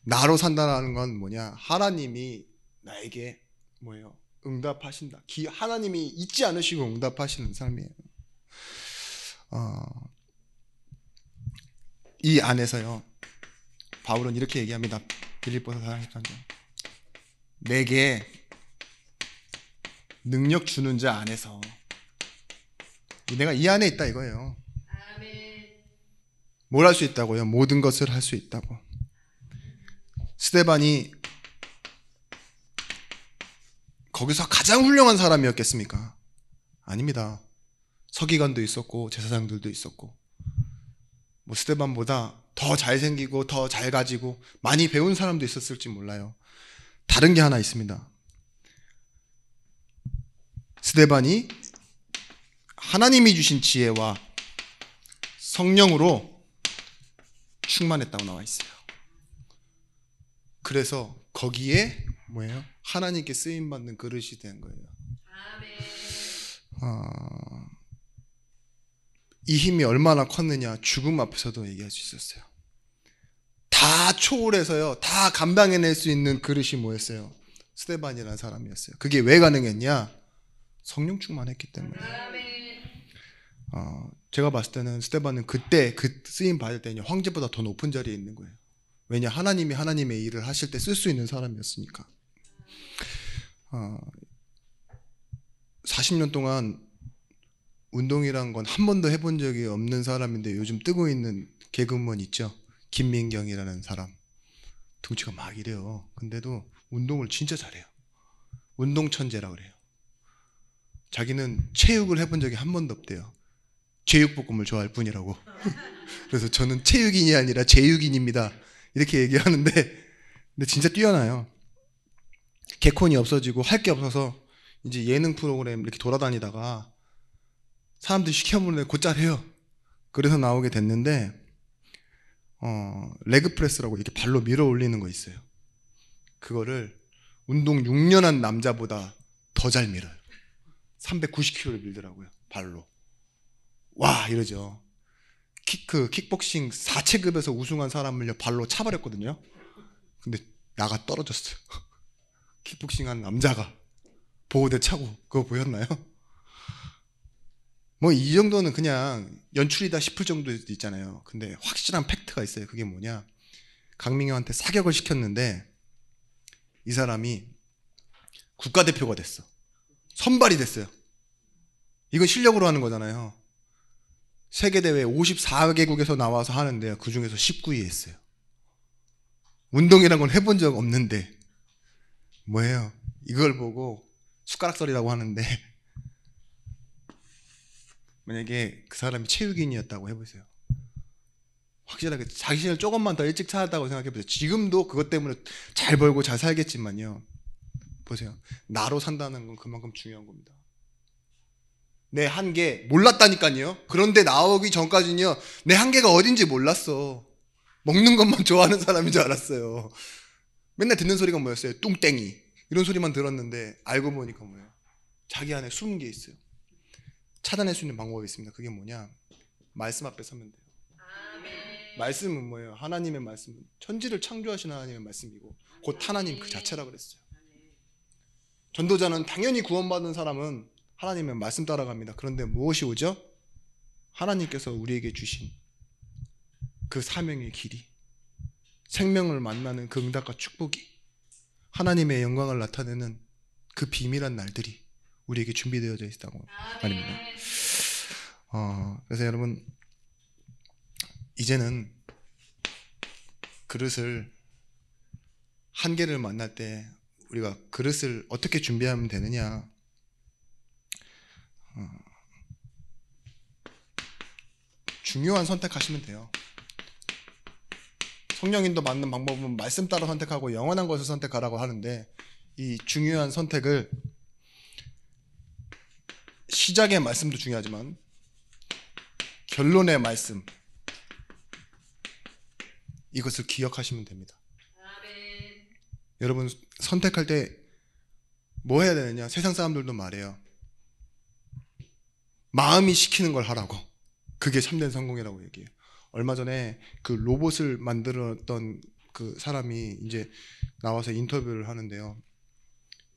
나로 산다는 건 뭐냐? 하나님이 나에게 뭐예요? 응답하신다. 하나님이 잊지 않으시고 응답하시는 삶이에요. 이 안에서요. 바울은 이렇게 얘기합니다. 빌립보서 4장 13절. 내게 능력 주는 자 안에서 내가 이 안에 있다 이거예요. 뭘 할 수 있다고요? 모든 것을 할 수 있다고. 스데반이 거기서 가장 훌륭한 사람이었겠습니까? 아닙니다. 서기관도 있었고 제사장들도 있었고 뭐 스데반보다 더 잘생기고 더 잘 가지고 많이 배운 사람도 있었을지 몰라요. 다른 게 하나 있습니다. 스데반이 하나님이 주신 지혜와 성령으로 충만했다고 나와 있어요. 그래서 거기에 뭐예요? 하나님께 쓰임 받는 그릇이 된 거예요. 이 힘이 얼마나 컸느냐 죽음 앞에서도 얘기할 수 있었어요. 다 초월해서요. 다 감당해낼 수 있는 그릇이 뭐였어요? 스데반이라는 사람이었어요. 그게 왜 가능했냐? 성령 충만했기 때문에. 제가 봤을 때는 스데반은 그때 그 쓰임 받을 때는 황제보다 더 높은 자리에 있는 거예요. 왜냐? 하나님이 하나님의 일을 하실 때 쓸 수 있는 사람이었으니까. 40년 동안 운동이란 건 한 번도 해본 적이 없는 사람인데 요즘 뜨고 있는 개그우먼 있죠? 김민경이라는 사람. 덩치가 막 이래요. 근데도 운동을 진짜 잘해요. 운동 천재라 그래요. 자기는 체육을 해본 적이 한 번도 없대요. 제육볶음을 좋아할 뿐이라고. 그래서 저는 체육인이 아니라 제육인입니다. 이렇게 얘기하는데 근데 진짜 뛰어나요. 개콘이 없어지고 할 게 없어서 이제 예능 프로그램 이렇게 돌아다니다가 사람들이 시켜보는데 곧잘 해요. 그래서 나오게 됐는데 레그 프레스라고 이렇게 발로 밀어 올리는 거 있어요. 그거를 운동 6년 한 남자보다 더 잘 밀어요. 390kg를 밀더라고요. 발로. 와 이러죠. 킥복싱 4체급에서 우승한 사람을요 발로 차버렸거든요. 근데 나가 떨어졌어요. 킥복싱 한 남자가 보호대 차고 그거 보였나요? 뭐 이 정도는 그냥 연출이다 싶을 정도 있잖아요. 근데 확실한 팩트가 있어요. 그게 뭐냐? 강민경한테 사격을 시켰는데 이 사람이 국가대표가 됐어. 선발이 됐어요. 이건 실력으로 하는 거잖아요. 세계대회 54개국에서 나와서 하는데 그 중에서 19위 했어요. 운동이란 건 해본 적 없는데 뭐예요? 이걸 보고 숟가락살이라고 하는데 만약에 그 사람이 체육인이었다고 해보세요. 확실하게 자신을 조금만 더 일찍 찾았다고 생각해보세요. 지금도 그것 때문에 잘 벌고 잘 살겠지만요. 보세요. 나로 산다는 건 그만큼 중요한 겁니다. 내 한계 몰랐다니까요. 그런데 나오기 전까지는요. 내 한계가 어딘지 몰랐어. 먹는 것만 좋아하는 사람인 줄 알았어요. 맨날 듣는 소리가 뭐였어요? 뚱땡이. 이런 소리만 들었는데 알고 보니까 뭐예요? 자기 안에 숨은 게 있어요. 찾아낼 수 있는 방법이 있습니다. 그게 뭐냐? 말씀 앞에 서면 돼요. 말씀은 뭐예요? 하나님의 말씀은 천지를 창조하신 하나님의 말씀이고 곧 하나님 그 자체라 그랬어요. 전도자는 당연히 구원받은 사람은 하나님의 말씀 따라갑니다. 그런데 무엇이 오죠? 하나님께서 우리에게 주신 그 사명의 길이, 생명을 만나는 그 응답과 축복이, 하나님의 영광을 나타내는 그 비밀한 날들이 우리에게 준비되어져 있다고 말입니다. 그래서 여러분 이제는 그릇을 한계를 만날 때 우리가 그릇을 어떻게 준비하면 되느냐? 중요한 선택하시면 돼요. 성령인도 맞는 방법은 말씀 따라 선택하고 영원한 것을 선택하라고 하는데, 이 중요한 선택을 시작의 말씀도 중요하지만 결론의 말씀, 이것을 기억하시면 됩니다. 아멘. 여러분 선택할 때 뭐 해야 되느냐? 세상 사람들도 말해요. 마음이 시키는 걸 하라고. 그게 참된 성공이라고 얘기해요. 얼마 전에 그 로봇을 만들었던 그 사람이 이제 나와서 인터뷰를 하는데요.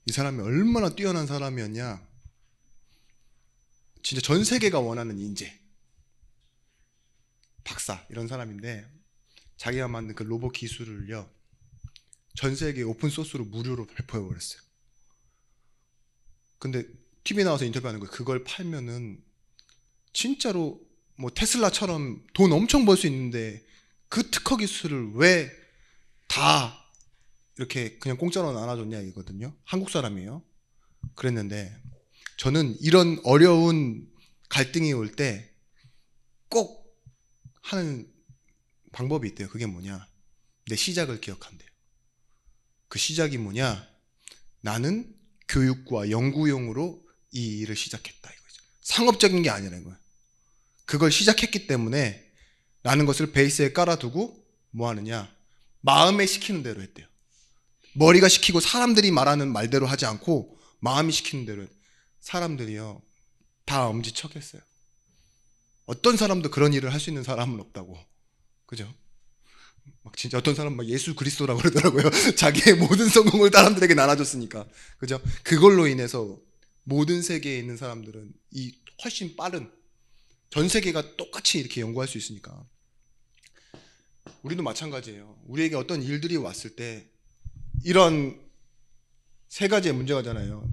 이 사람이 얼마나 뛰어난 사람이었냐? 진짜 전 세계가 원하는 인재, 박사 이런 사람인데, 자기가 만든 그 로봇 기술을요 전 세계에 오픈 소스로 무료로 배포해 버렸어요. 근데 TV 나와서 인터뷰하는 거예요. 그걸 팔면은 진짜로 뭐 테슬라처럼 돈 엄청 벌 수 있는데 그 특허 기술을 왜 다 이렇게 그냥 공짜로 나눠줬냐 이거든요. 한국 사람이에요. 그랬는데 저는 이런 어려운 갈등이 올 때 꼭 하는 방법이 있대요. 그게 뭐냐? 내 시작을 기억한대요. 그 시작이 뭐냐? 나는 교육과 연구용으로 이 일을 시작했다 이거죠. 상업적인 게 아니라는 거예요. 그걸 시작했기 때문에 라는 것을 베이스에 깔아두고 뭐 하느냐? 마음에 시키는 대로 했대요. 머리가 시키고 사람들이 말하는 말대로 하지 않고 마음이 시키는 대로. 사람들이요 다 엄지척했어요. 어떤 사람도 그런 일을 할 수 있는 사람은 없다고. 그죠? 막 진짜 어떤 사람 막 예수 그리스도라고 그러더라고요. 자기의 모든 성공을 사람들에게 나눠줬으니까. 그죠? 그걸로 인해서 모든 세계에 있는 사람들은 이 훨씬 빠른, 전 세계가 똑같이 이렇게 연구할 수 있으니까. 우리도 마찬가지예요. 우리에게 어떤 일들이 왔을 때 이런 세 가지의 문제가잖아요.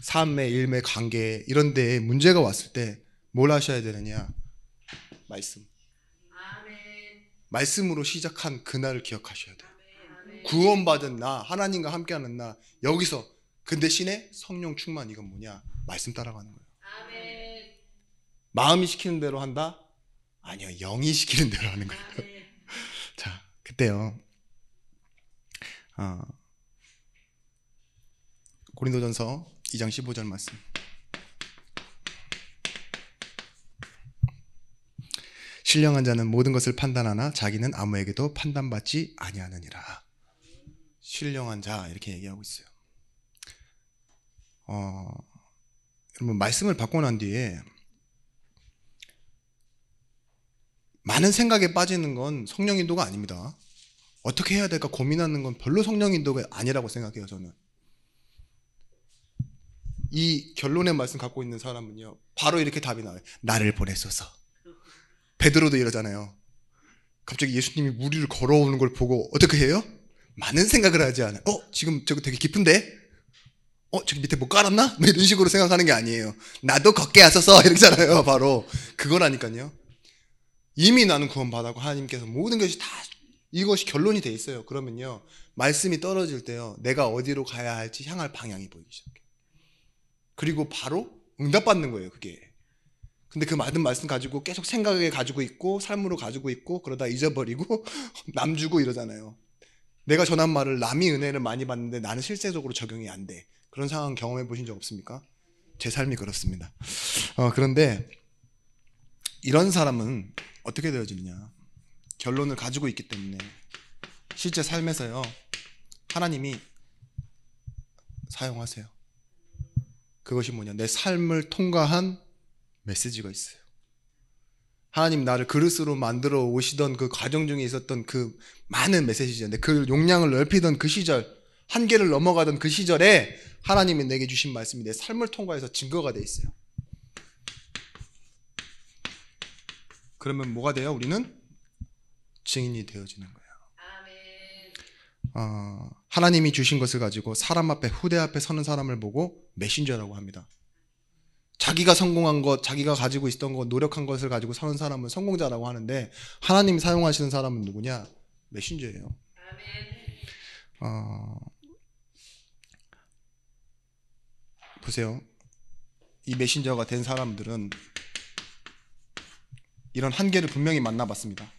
삶의 일매 관계 이런 데에 문제가 왔을 때 뭘 하셔야 되느냐? 말씀. 말씀으로 시작한 그날을 기억하셔야 돼요. 구원받은 나, 하나님과 함께하는 나, 여기서 그 대신에 성령 충만. 이건 뭐냐? 말씀 따라가는 거예요. 아멘. 마음이 시키는 대로 한다? 아니요, 영이 시키는 대로 하는 거예요. 자, 그때요 고린도전서 2장 15절 말씀. 신령한 자는 모든 것을 판단하나 자기는 아무에게도 판단받지 아니하느니라. 신령한 자 이렇게 얘기하고 있어요. 여러분 말씀을 받고 난 뒤에 많은 생각에 빠지는 건 성령 인도가 아닙니다. 어떻게 해야 될까 고민하는 건 별로 성령 인도가 아니라고 생각해요. 저는 이 결론의 말씀 갖고 있는 사람은요 바로 이렇게 답이 나와요. 나를 보내소서. 베드로도 이러잖아요. 갑자기 예수님이 물 위를 걸어오는 걸 보고 어떻게 해요? 많은 생각을 하지 않아요. 지금 저거 되게 깊은데? 저기 밑에 뭐 깔았나? 뭐 이런 식으로 생각하는 게 아니에요. 나도 걷게 하소서 이러잖아요. 바로 그거라니까요. 이미 나는 구원받았고 하나님께서 모든 것이 다 이것이 결론이 돼 있어요. 그러면요 말씀이 떨어질 때요 내가 어디로 가야 할지 향할 방향이 보이기 시작해요. 그리고 바로 응답받는 거예요. 그게. 근데 그 많은 말씀 가지고 계속 생각에 가지고 있고 삶으로 가지고 있고 그러다 잊어버리고 남 주고 이러잖아요. 내가 전한 말을 남이 은혜를 많이 받는데 나는 실제적으로 적용이 안 돼. 그런 상황 경험해 보신 적 없습니까? 제 삶이 그렇습니다. 그런데 이런 사람은 어떻게 되어지느냐? 결론을 가지고 있기 때문에 실제 삶에서요 하나님이 사용하세요. 그것이 뭐냐? 내 삶을 통과한 메시지가 있어요. 하나님 나를 그릇으로 만들어 오시던 그 과정 중에 있었던 그 많은 메시지인데 그 용량을 넓히던 그 시절, 한계를 넘어가던 그 시절에 하나님이 내게 주신 말씀이 내 삶을 통과해서 증거가 돼 있어요. 그러면 뭐가 돼요? 우리는 증인이 되어지는 거예요. 하나님이 주신 것을 가지고 사람 앞에, 후대 앞에 서는 사람을 보고 메신저라고 합니다. 자기가 성공한 것, 자기가 가지고 있었던 것, 노력한 것을 가지고 서는 사람은 성공자라고 하는데 하나님이 사용하시는 사람은 누구냐? 메신저예요. 보세요. 이 메신저가 된 사람들은 이런 한계를 분명히 만나봤습니다.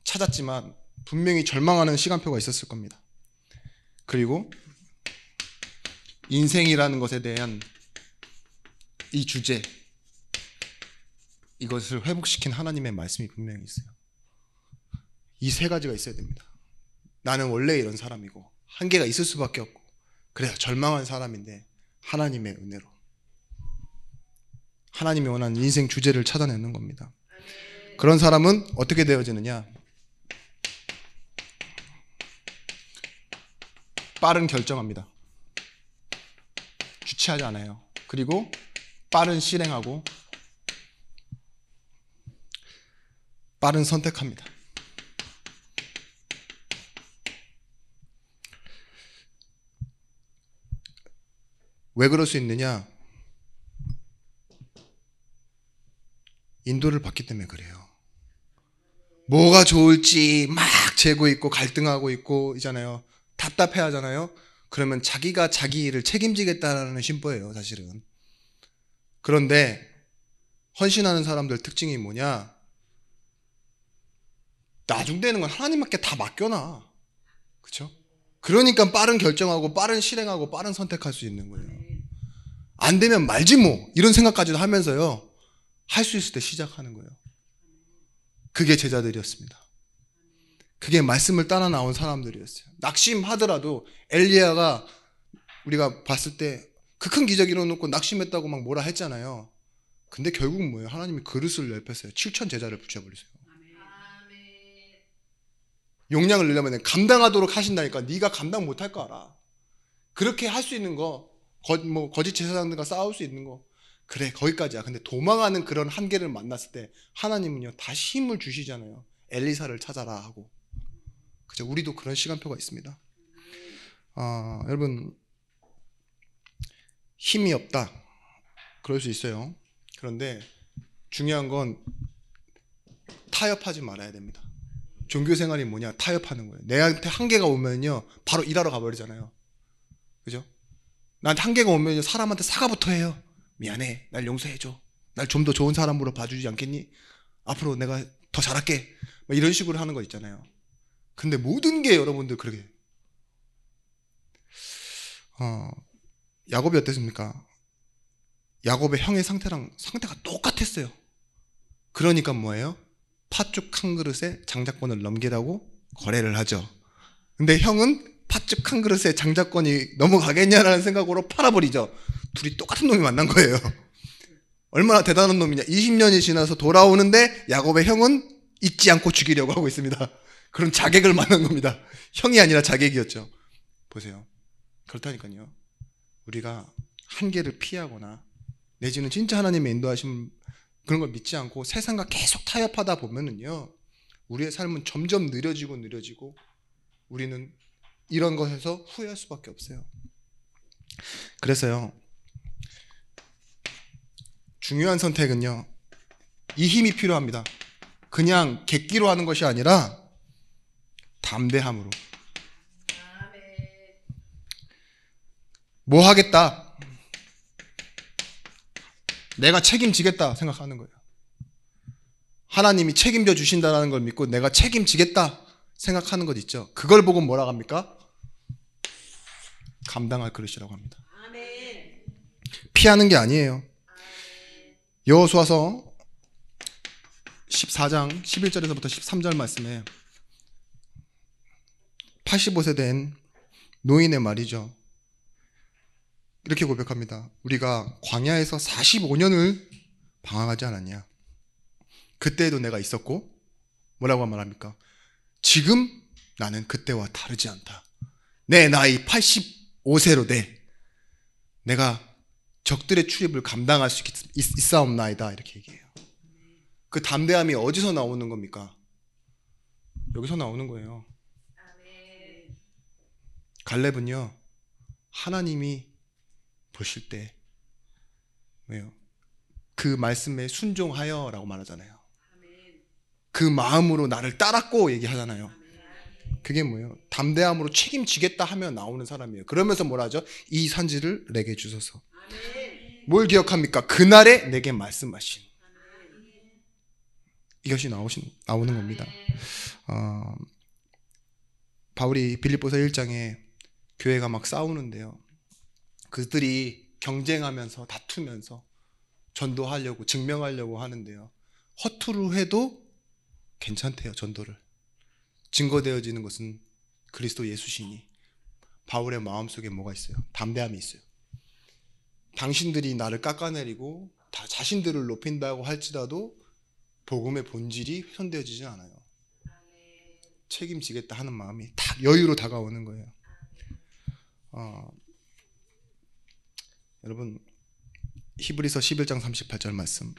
찾았지만 분명히 절망하는 시간표가 있었을 겁니다. 그리고 인생이라는 것에 대한 이 주제, 이것을 회복시킨 하나님의 말씀이 분명히 있어요. 이 세 가지가 있어야 됩니다. 나는 원래 이런 사람이고 한계가 있을 수밖에 없고 그래서 절망한 사람인데 하나님의 은혜로 하나님이 원하는 인생 주제를 찾아내는 겁니다. 그런 사람은 어떻게 되어지느냐? 빠른 결정합니다. 주체하지 않아요. 그리고 빠른 실행하고 빠른 선택합니다. 왜 그럴 수 있느냐? 인도를 받기 때문에 그래요. 뭐가 좋을지 막 재고 있고 갈등하고 있고 있잖아요. 답답해 하잖아요. 그러면 자기가 자기 일을 책임지겠다는 심보예요, 사실은. 그런데 헌신하는 사람들 특징이 뭐냐? 나중되는 건 하나님께 다 맡겨놔. 그렇죠? 그러니까 빠른 결정하고 빠른 실행하고 빠른 선택할 수 있는 거예요. 안 되면 말지 뭐 이런 생각까지도 하면서요. 할 수 있을 때 시작하는 거예요. 그게 제자들이었습니다. 그게 말씀을 따라 나온 사람들이었어요. 낙심하더라도 엘리야가 우리가 봤을 때 그 큰 기적 이뤄놓고 낙심했다고 막 뭐라 했잖아요. 근데 결국은 뭐예요? 하나님이 그릇을 넓혔어요. 7천 제자를 붙여버리세요. 용량을 늘려면 감당하도록 하신다니까. 네가 감당 못할 거 알아. 그렇게 할 수 있는 거, 거짓 제사장들과 싸울 수 있는 거, 그래 거기까지야. 근데 도망하는 그런 한계를 만났을 때 하나님은요 다시 힘을 주시잖아요. 엘리사를 찾아라 하고. 그죠? 우리도 그런 시간표가 있습니다. 여러분 힘이 없다 그럴 수 있어요. 그런데 중요한 건 타협하지 말아야 됩니다. 종교 생활이 뭐냐? 타협하는 거예요. 내한테 한계가 오면요 바로 일하러 가버리잖아요. 그죠? 나한테 한계가 오면 사람한테 사과부터 해요. 미안해, 날 용서해줘, 날 좀 더 좋은 사람으로 봐주지 않겠니? 앞으로 내가 더 잘할게, 이런 식으로 하는 거 있잖아요. 근데 모든 게 여러분들 그렇게 야곱이 어땠습니까? 야곱의 형의 상태가 똑같았어요. 그러니까 뭐예요? 팥죽 한 그릇에 장자권을 넘기라고 거래를 하죠. 근데 형은 팥죽 한 그릇에 장자권이 넘어가겠냐라는 생각으로 팔아버리죠. 둘이 똑같은 놈이 만난 거예요. 얼마나 대단한 놈이냐. 20년이 지나서 돌아오는데 야곱의 형은 잊지 않고 죽이려고 하고 있습니다. 그런 자객을 만난 겁니다. 형이 아니라 자객이었죠. 보세요. 그렇다니까요. 우리가 한계를 피하거나 내지는 진짜 하나님의 인도하심 그런 걸 믿지 않고 세상과 계속 타협하다 보면은요 우리의 삶은 점점 느려지고 우리는 이런 것에서 후회할 수밖에 없어요. 그래서요 중요한 선택은요 이 힘이 필요합니다. 그냥 객기로 하는 것이 아니라 담대함으로. 뭐 하겠다, 내가 책임지겠다 생각하는 거예요. 하나님이 책임져 주신다는 걸 믿고 내가 책임지겠다 생각하는 것 있죠. 그걸 보고 뭐라고 합니까? 감당할 그릇이라고 합니다. 피하는 게 아니에요. 여호수아서 14장 11절에서부터 13절 말씀에 85세 된 노인의 말이죠. 이렇게 고백합니다. 우리가 광야에서 45년을 방황하지 않았냐? 그때에도 내가 있었고 뭐라고 말합니까? 지금 나는 그때와 다르지 않다. 내 나이 85세로 내가 적들의 출입을 감당할 수 있사옵나이다 이렇게 얘기해요. 그 담대함이 어디서 나오는 겁니까? 여기서 나오는 거예요. 갈렙은요 하나님이 보실 때 왜요? 그 말씀에 순종하여 라고 말하잖아요. 그 마음으로 나를 따랐고 얘기하잖아요. 그게 뭐예요? 담대함으로 책임지겠다 하면 나오는 사람이에요. 그러면서 뭐라 하죠? 이 산지를 내게 주소서. 뭘 기억합니까? 그날에 내게 말씀하신. 이것이 나오는 겁니다. 바울이 빌립보서 1장에 교회가 막 싸우는데요. 그들이 경쟁하면서 다투면서 전도하려고 증명하려고 하는데요. 허투루 해도 괜찮대요. 전도를. 증거되어지는 것은 그리스도 예수시니 바울의 마음속에 뭐가 있어요? 담대함이 있어요. 당신들이 나를 깎아내리고 다 자신들을 높인다고 할지라도 복음의 본질이 훼손되어지지 않아요. 책임지겠다 하는 마음이 딱 여유로 다가오는 거예요. 여러분 히브리서 11장 38절 말씀.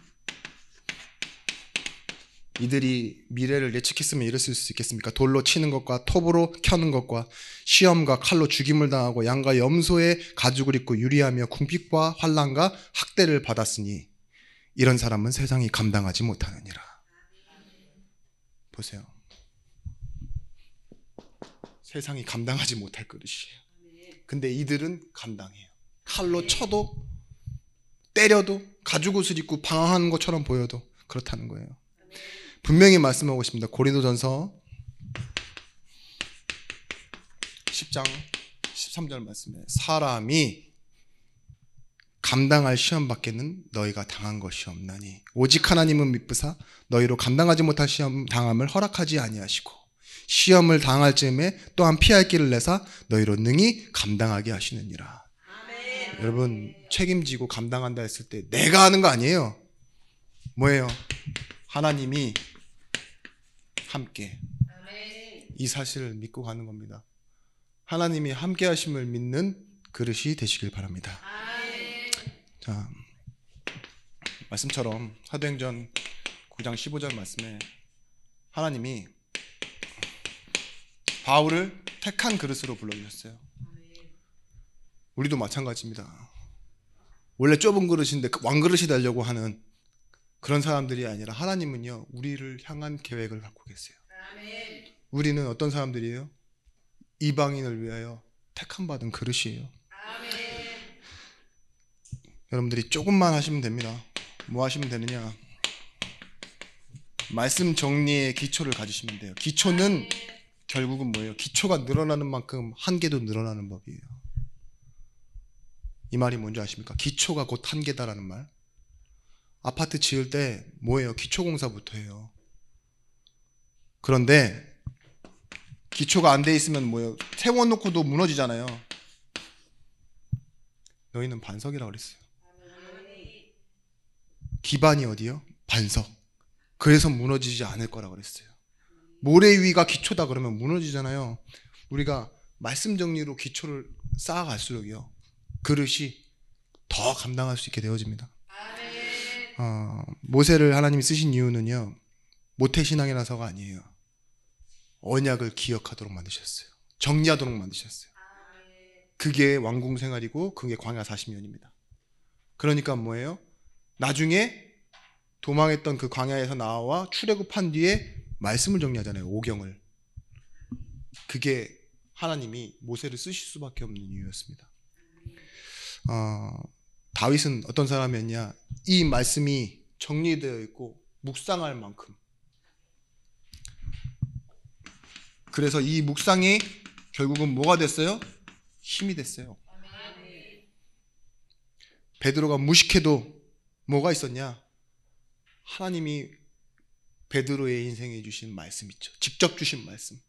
이들이 미래를 예측했으면 이랬을 수 있겠습니까? 돌로 치는 것과 톱으로 켜는 것과 시험과 칼로 죽임을 당하고 양과 염소의 가죽을 입고 유리하며 궁핍과 환난과 학대를 받았으니 이런 사람은 세상이 감당하지 못하느니라. 보세요. 세상이 감당하지 못할 그릇이에요. 근데 이들은 감당해요. 칼로 쳐도 때려도 가죽옷을 입고 방황하는 것처럼 보여도 그렇다는 거예요. 분명히 말씀하고 있습니다. 고린도전서 10장 13절 말씀에 사람이 감당할 시험 밖에는 너희가 당한 것이 없나니 오직 하나님은 미쁘사 너희로 감당하지 못할 시험 당함을 허락하지 아니하시고 시험을 당할 즈음에 또한 피할 길을 내사 너희로 능히 감당하게 하시느니라. 아멘. 여러분 책임지고 감당한다 했을 때 내가 하는 거 아니에요. 뭐예요? 하나님이 함께. 이 사실을 믿고 가는 겁니다. 하나님이 함께 하심을 믿는 그릇이 되시길 바랍니다. 자, 말씀처럼 사도행전 9장 15절 말씀에 하나님이 바울을 택한 그릇으로 불러주셨어요. 우리도 마찬가지입니다. 원래 좁은 그릇인데 왕그릇이 되려고 하는 그런 사람들이 아니라 하나님은요 우리를 향한 계획을 갖고 계세요. 우리는 어떤 사람들이에요? 이방인을 위하여 택함받은 그릇이에요. 여러분들이 조금만 하시면 됩니다. 뭐 하시면 되느냐? 말씀 정리의 기초를 가지시면 돼요. 기초는 결국은 뭐예요? 기초가 늘어나는 만큼 한계도 늘어나는 법이에요. 이 말이 뭔지 아십니까? 기초가 곧 한계다라는 말. 아파트 지을 때 뭐예요? 기초공사부터 해요. 그런데 기초가 안 돼 있으면 뭐예요? 세워놓고도 무너지잖아요. 너희는 반석이라고 그랬어요. 기반이 어디요? 반석. 그래서 무너지지 않을 거라고 그랬어요. 모래 위가 기초다 그러면 무너지잖아요. 우리가 말씀 정리로 기초를 쌓아갈수록요 그릇이 더 감당할 수 있게 되어집니다. 모세를 하나님이 쓰신 이유는요 모태신앙이라서가 아니에요. 언약을 기억하도록 만드셨어요. 정리하도록 만드셨어요. 그게 왕궁생활이고 그게 광야 40년입니다. 그러니까 뭐예요? 나중에 도망했던 그 광야에서 나와 출애굽한 뒤에 말씀을 정리하잖아요. 오경을. 그게 하나님이 모세를 쓰실 수밖에 없는 이유였습니다. 다윗은 어떤 사람이었냐? 이 말씀이 정리되어 있고 묵상할 만큼. 그래서 이 묵상이 결국은 뭐가 됐어요? 힘이 됐어요. 베드로가 무식해도 뭐가 있었냐? 하나님이 베드로의 인생에 주신 말씀 있죠. 직접 주신 말씀.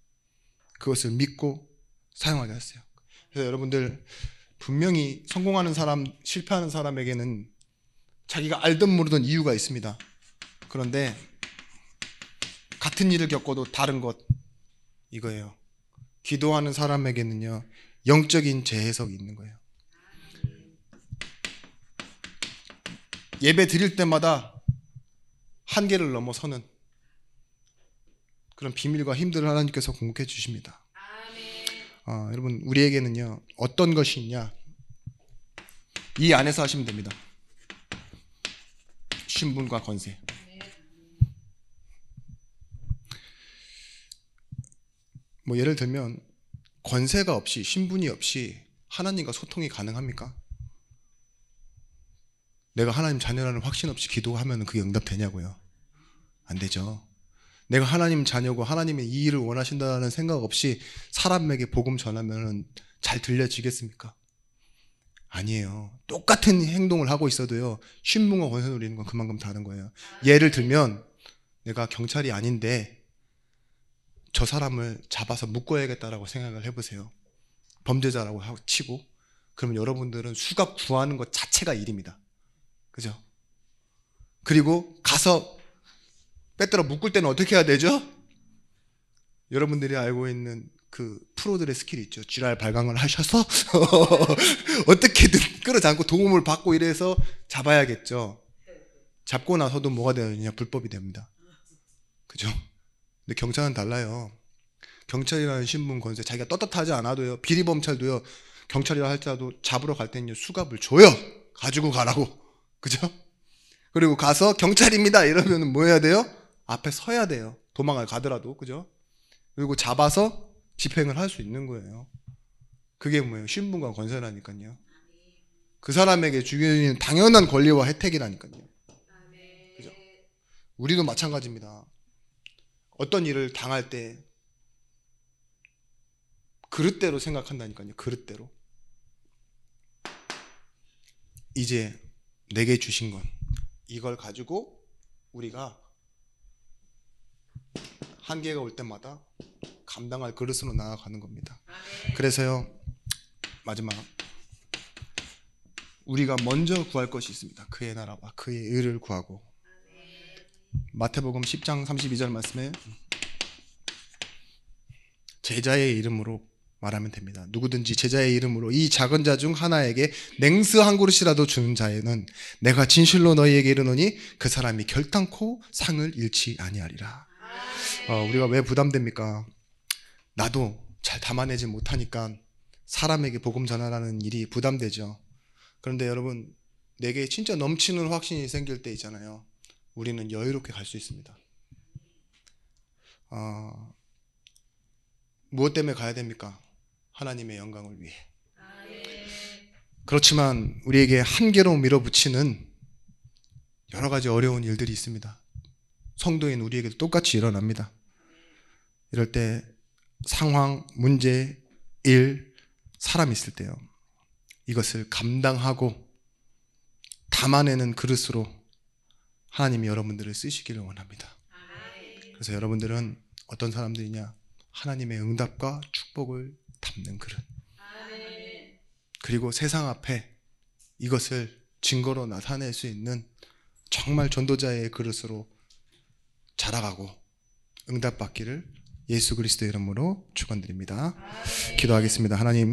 그것을 믿고 사용하게 했어요. 그래서 여러분들 분명히 성공하는 사람, 실패하는 사람에게는 자기가 알든 모르든 이유가 있습니다. 그런데 같은 일을 겪어도 다른 것 이거예요. 기도하는 사람에게는요 영적인 재해석이 있는 거예요. 예배 드릴 때마다 한계를 넘어서는 그런 비밀과 힘들을 하나님께서 공급해 주십니다. 여러분 우리에게는요 어떤 것이 있냐? 이 안에서 하시면 됩니다. 신분과 권세. 뭐 예를 들면 권세가 없이 신분이 없이 하나님과 소통이 가능합니까? 내가 하나님 자녀라는 확신 없이 기도하면 그게 응답되냐고요? 안 되죠. 내가 하나님 자녀고 하나님의 이 일을 원하신다는 생각 없이 사람에게 복음 전하면 잘 들려지겠습니까? 아니에요. 똑같은 행동을 하고 있어도요, 신분과 권세 누리는 건 그만큼 다른 거예요. 예를 들면 내가 경찰이 아닌데 저 사람을 잡아서 묶어야겠다라고 생각을 해보세요. 범죄자라고 치고, 그러면 여러분들은 수갑 구하는 것 자체가 일입니다. 그죠? 그리고 가서 빼들어 묶을 때는 어떻게 해야 되죠? 여러분들이 알고 있는 그 프로들의 스킬이 있죠. 쥐랄 발광을 하셔서 어떻게든 끌어잡고 도움을 받고 이래서 잡아야겠죠. 잡고 나서도 뭐가 되느냐? 불법이 됩니다. 그죠? 근데 경찰은 달라요. 경찰이라는 신분 권세, 자기가 떳떳하지 않아도요, 비리범찰도요, 경찰이라 할지라도 잡으러 갈 때는 수갑을 줘요. 가지고 가라고. 그죠? 그리고 가서 경찰입니다 이러면 뭐 해야 돼요? 앞에 서야 돼요. 도망을 가더라도. 그죠? 그리고 잡아서 집행을 할 수 있는 거예요. 그게 뭐예요? 신분과 권세라니까요. 그 사람에게 주어진 당연한 권리와 혜택이라니까요. 그죠? 우리도 마찬가지입니다. 어떤 일을 당할 때 그릇대로 생각한다니까요. 그릇대로. 이제 내게 주신 건 이걸 가지고 우리가 한계가 올 때마다 감당할 그릇으로 나아가는 겁니다. 그래서요, 마지막, 우리가 먼저 구할 것이 있습니다. 그의 나라와 그의 의를 구하고. 마태복음 10장 32절 말씀에 제자의 이름으로 말하면 됩니다. 누구든지 제자의 이름으로 이 작은 자 중 하나에게 냉수 한 그릇이라도 주는 자에는 내가 진실로 너희에게 이르노니 그 사람이 결단코 상을 잃지 아니하리라. 우리가 왜 부담됩니까? 나도 잘 담아내지 못하니까 사람에게 복음 전하라는 일이 부담되죠. 그런데 여러분, 내게 진짜 넘치는 확신이 생길 때 있잖아요. 우리는 여유롭게 갈 수 있습니다. 무엇 때문에 가야 됩니까? 하나님의 영광을 위해. 그렇지만 우리에게 한계로 밀어붙이는 여러 가지 어려운 일들이 있습니다. 성도인 우리에게도 똑같이 일어납니다. 이럴 때 상황, 문제, 일, 사람 있을 때요, 이것을 감당하고 담아내는 그릇으로 하나님이 여러분들을 쓰시기를 원합니다. 그래서 여러분들은 어떤 사람들이냐? 하나님의 응답과 축복을 담는 그릇. 그리고 세상 앞에 이것을 증거로 나타낼 수 있는 정말 전도자의 그릇으로 자라가고 응답받기를 예수 그리스도의 이름으로 축원드립니다. 기도하겠습니다. 하나님,